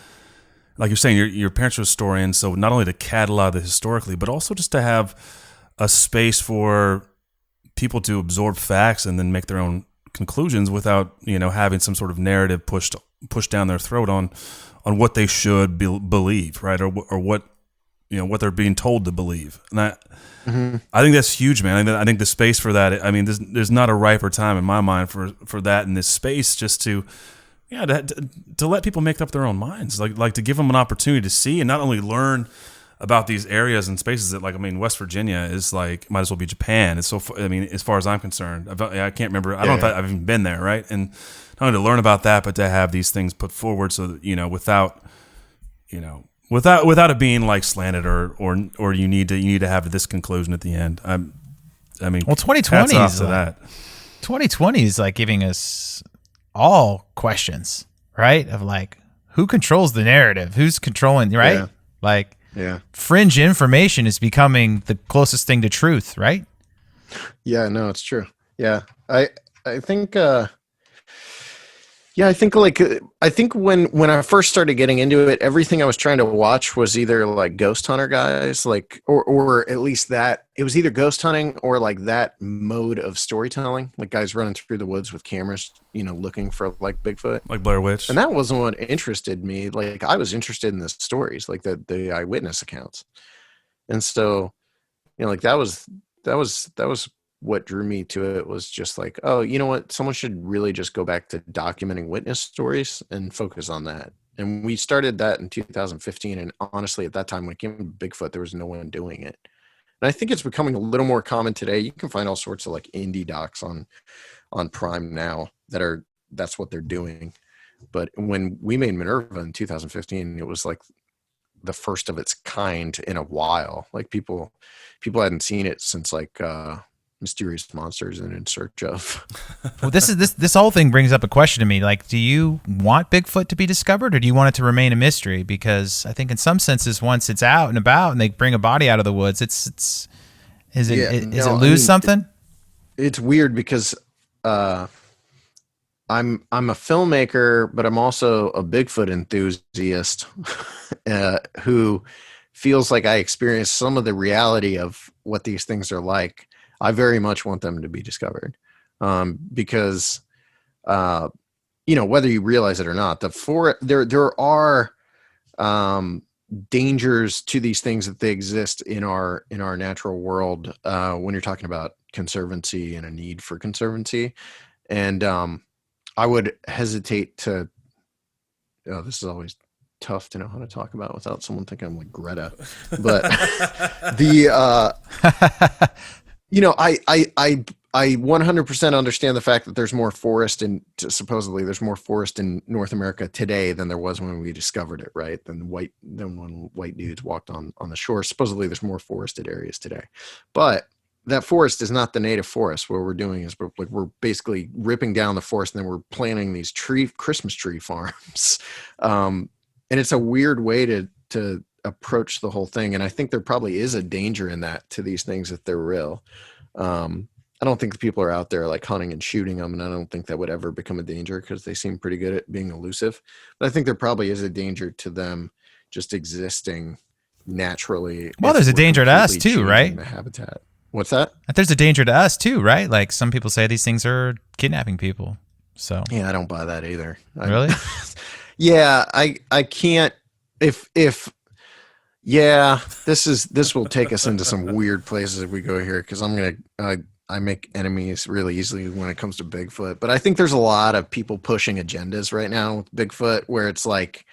like you're saying, your parents are historians, so not only to catalog it historically, but also just to have a space for people to absorb facts and then make their own conclusions without, you know, having some sort of narrative pushed down their throat on what they should believe, right? Or what, you know, what they're being told to believe. And I think that's huge, man. I think the space for that, I mean, there's not a riper time in my mind for that in this space, just to let people make up their own minds, like to give them an opportunity to see and not only learn about these areas and spaces that, like, I mean, West Virginia is like, might as well be Japan. It's so, I mean, as far as I'm concerned, I can't remember. I don't know if I've even been there, right? And not only to learn about that, but to have these things put forward so that, you know, without it being like slanted or you need to have this conclusion at the end. I mean, well, 2020 is like, 2020 is like giving us all questions, right? Of like, who controls the narrative? Who's controlling, right? Yeah. Like, fringe information is becoming the closest thing to truth, right? Yeah, no, it's true. Yeah. I think I think when I first started getting into it, everything I was trying to watch was either like ghost hunter guys, like, or at least that it was either ghost hunting or like that mode of storytelling, like guys running through the woods with cameras, you know, looking for like Bigfoot, like Blair Witch. And that wasn't what interested me. Like, I was interested in the stories, like the eyewitness accounts. And so, you know, like that was what drew me to it, was just like, oh, you know what? Someone should really just go back to documenting witness stories and focus on that. And we started that in 2015. And honestly, at that time, when it came to Bigfoot, there was no one doing it. And I think it's becoming a little more common today. You can find all sorts of like indie docs on Prime now that's what they're doing. But when we made Minerva in 2015, it was like the first of its kind in a while. Like people hadn't seen it since like, Mysterious Monsters and In Search Of. Well, this whole thing brings up a question to me. Like, do you want Bigfoot to be discovered, or do you want it to remain a mystery? Because I think in some senses, once it's out and about and they bring a body out of the woods, is it lose something? It's weird because I'm a filmmaker, but I'm also a Bigfoot enthusiast who feels like I experience some of the reality of what these things are like. I very much want them to be discovered because, you know, whether you realize it or not, there are dangers to these things that they exist in our natural world when you're talking about conservancy and a need for conservancy. And I would hesitate to. Oh, this is always tough to know how to talk about without someone thinking I'm like Greta, but you know, I 100% understand the fact that there's more forest and supposedly there's more forest in North America today than there was when we discovered it, right? Than when white dudes walked on the shore. Supposedly there's more forested areas today, but that forest is not the native forest. What we're doing is we're basically ripping down the forest and then we're planting these Christmas tree farms, and it's a weird way to approach the whole thing. And I think there probably is a danger in that to these things if they're real. I don't think the people are out there like hunting and shooting them, and I don't think that would ever become a danger because they seem pretty good at being elusive. But I think there probably is a danger to them just existing naturally. Well, there's a danger to us too, right? The habitat. What's that? There's a danger to us too, right? Like some people say these things are kidnapping people. So yeah, I don't buy that either. Really? Yeah, I can't. Yeah, this will take us into some weird places if we go here, because I make enemies really easily when it comes to Bigfoot. But I think there's a lot of people pushing agendas right now with Bigfoot, where it's like,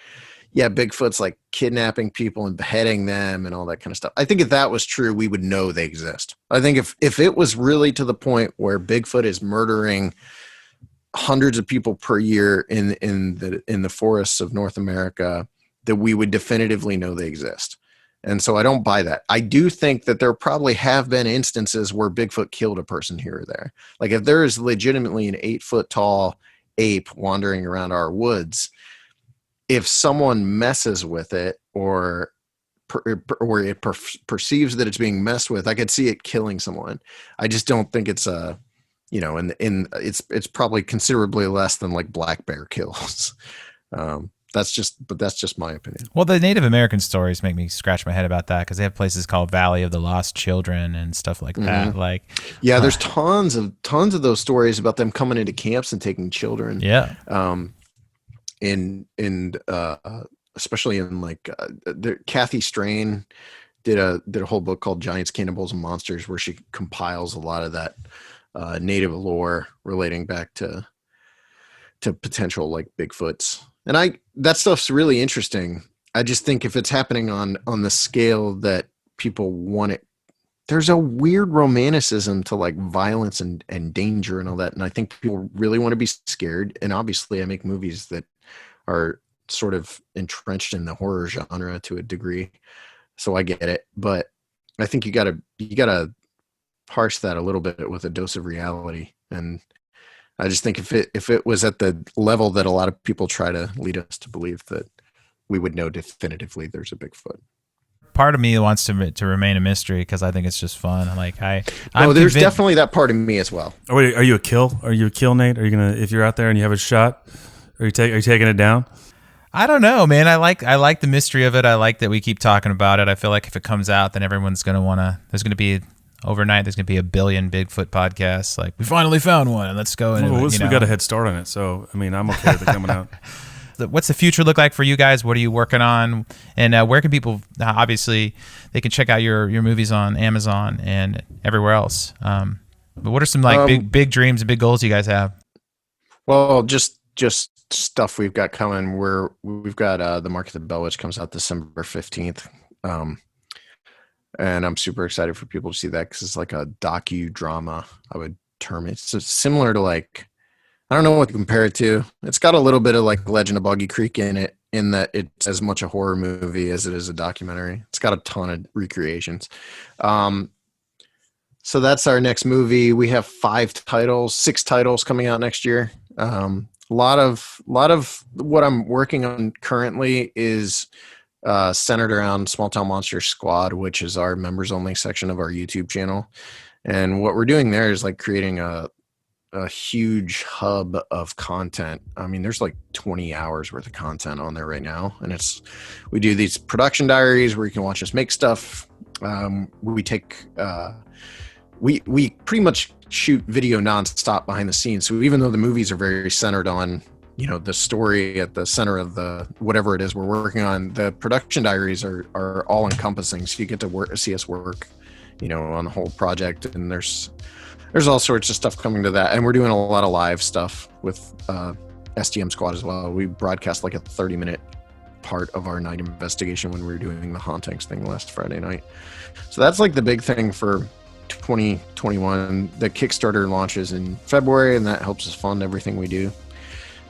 yeah, Bigfoot's like kidnapping people and beheading them and all that kind of stuff. I think if that was true, we would know they exist. I think if it was really to the point where Bigfoot is murdering hundreds of people per year in the forests of North America, that we would definitively know they exist. And so I don't buy that. I do think that there probably have been instances where Bigfoot killed a person here or there. Like if there is legitimately an 8-foot tall ape wandering around our woods, if someone messes with it or it perceives that it's being messed with, I could see it killing someone. I just don't think it's it's probably considerably less than like black bear kills. That's just my opinion. Well, the Native American stories make me scratch my head about that because they have places called Valley of the Lost Children and stuff like that. Like, yeah, there's tons of those stories about them coming into camps and taking children. Yeah. Especially in like Kathy Strain did a whole book called Giants, Cannibals, and Monsters, where she compiles a lot of that native lore relating back to potential like Bigfoots. And that stuff's really interesting. I just think if it's happening on the scale that people want it, there's a weird romanticism to like violence and danger and all that. And I think people really want to be scared. And obviously I make movies that are sort of entrenched in the horror genre to a degree. So I get it. But I think you gotta parse that a little bit with a dose of reality. And I just think if it was at the level that a lot of people try to lead us to believe, that we would know definitively there's a Bigfoot. Part of me wants to remain a mystery because I think it's just fun. Like there's definitely that part of me as well. Oh, wait, are you a kill? Are you a kill, Nate? Are you gonna, if you're out there and you have a shot, are you taking it down? I don't know, man. I like the mystery of it. I like that we keep talking about it. I feel like if it comes out, then everyone's gonna wanna. There's gonna be. Overnight, there's going to be 1 billion Bigfoot podcasts. Like, we finally found one, and let's go. We got a head start on it, so I mean, I'm okay with it coming out. What's the future look like for you guys? What are you working on? And where can people? Obviously, they can check out your movies on Amazon and everywhere else. But what are some like big dreams and big goals you guys have? Well, just stuff we've got coming. We've got The Mark of the Bell, which comes out December 15th. And I'm super excited for people to see that because it's like a docudrama, I would term it. So similar to like, I don't know what to compare it to. It's got a little bit of like Legend of Boggy Creek in it, in that it's as much a horror movie as it is a documentary. It's got a ton of recreations. So that's our next movie. We have 6 titles coming out next year. A lot of what I'm working on currently is centered around Small Town Monsters Squad, which is our members only section of our YouTube channel. And what we're doing there is like creating a huge hub of content. I mean, there's like 20 hours worth of content on there right now. And we do these production diaries where you can watch us make stuff. We pretty much shoot video nonstop behind the scenes. So even though the movies are very centered on, the story at the center of the whatever it is we're working on, the production diaries are all encompassing. So you get to see us work, on the whole project. And there's all sorts of stuff coming to that. And we're doing a lot of live stuff with STM Squad as well. We broadcast like a 30-minute part of our night investigation when we were doing the hauntings thing last Friday night. So that's like the big thing for 2021. The Kickstarter launches in February, and that helps us fund everything we do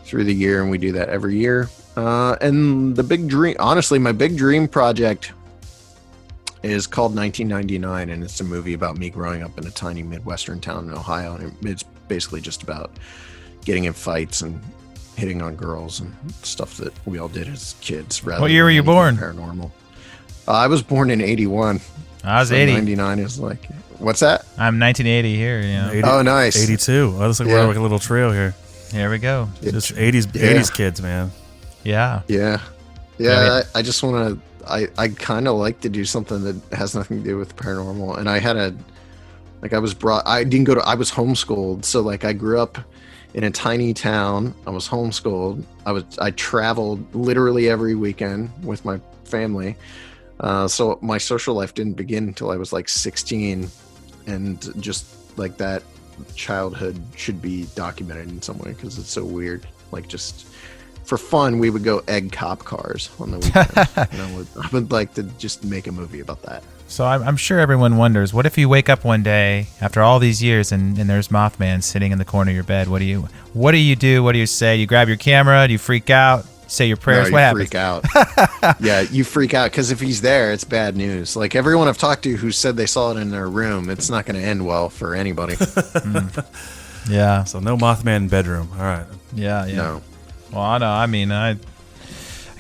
through the year, and we do that every year. And the big dream, honestly, my big dream project is called 1999, and it's a movie about me growing up in a tiny Midwestern town in Ohio, and it's basically just about getting in fights and hitting on girls and stuff that we all did as kids. What year were you born? Paranormal. I was born in 81. I was 80. 99 is like, what's that? I'm 1980 here. 80, oh, nice. 82. Oh, looks like we're like a little trio here. Here we go. Just 80s kids, man. Yeah. I just want to, I kind of like to do something that has nothing to do with paranormal. And I was homeschooled. So like I grew up in a tiny town. I was homeschooled. I traveled literally every weekend with my family. So my social life didn't begin until I was like 16, and just like that childhood should be documented in some way because it's so weird. Like just for fun, we would go egg cop cars on the weekend. And I would like to just make a movie about that. So I'm sure everyone wonders, what if you wake up one day after all these years and there's Mothman sitting in the corner of your bed? What do you do? What do you say? You grab your camera? Do you freak out? Say your prayers? No, what happens? Freak out. Yeah, you freak out because if he's there, it's bad news. Like everyone I've talked to who said they saw it in their room, it's not going to end well for anybody. Yeah. So no Mothman in bedroom. All right. Yeah. No. Well, I know. I mean, I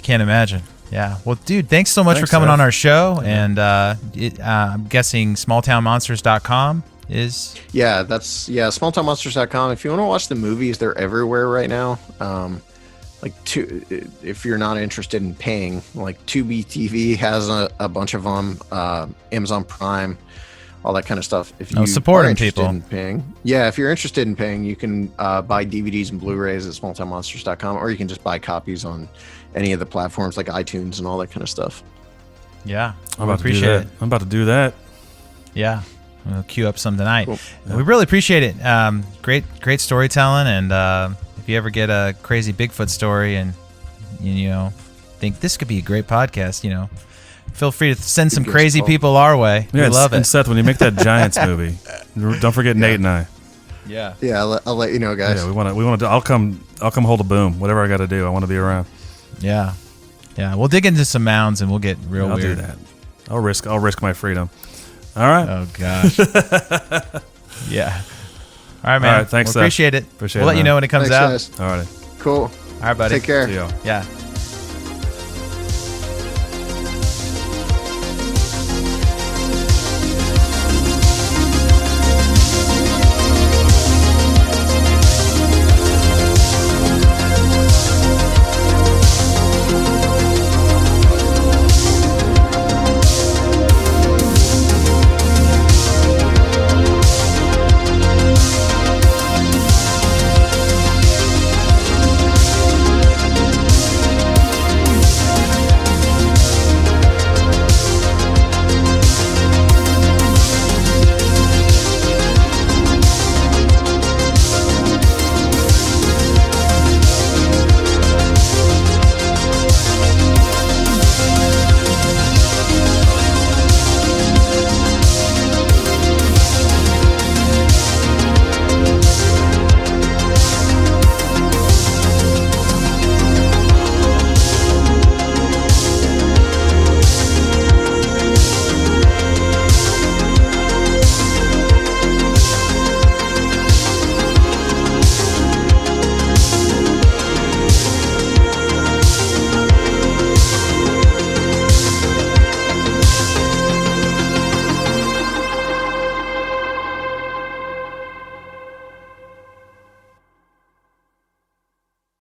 can't imagine. Yeah. Well, dude, thanks so much for coming on our show. And I'm guessing smalltownmonsters.com is. Yeah, that's smalltownmonsters.com. If you want to watch the movies, they're everywhere right now. if you're not interested in paying, like Tubi TV has a bunch of them, Amazon Prime, all that kind of stuff. If you supporting are interested people in paying, if you're interested in paying, you can buy DVDs and Blu-rays at smalltownmonsters.com, or you can just buy copies on any of the platforms like iTunes and all that kind of stuff. Yeah, I'm about to do that. Yeah, we'll queue up some tonight. Cool. Yeah. We really appreciate it. Great storytelling, and if you ever get a crazy Bigfoot story and think this could be a great podcast, feel free to send some crazy people our way. Yeah, we love it. And Seth, when you make that Giants movie, don't forget Nate and I. Yeah. Yeah, I'll let you know, guys. Yeah, we want to. I'll come hold a boom. Whatever I got to do, I want to be around. Yeah. Yeah. We'll dig into some mounds and we'll get real weird. I'll do that. I'll risk my freedom. All right. Oh gosh. Yeah. All right, man. All right, thanks, We'll appreciate it. Appreciate we'll let you know when it comes out. Guys. All right. Cool. All right, buddy. Take care. See y'all. Yeah.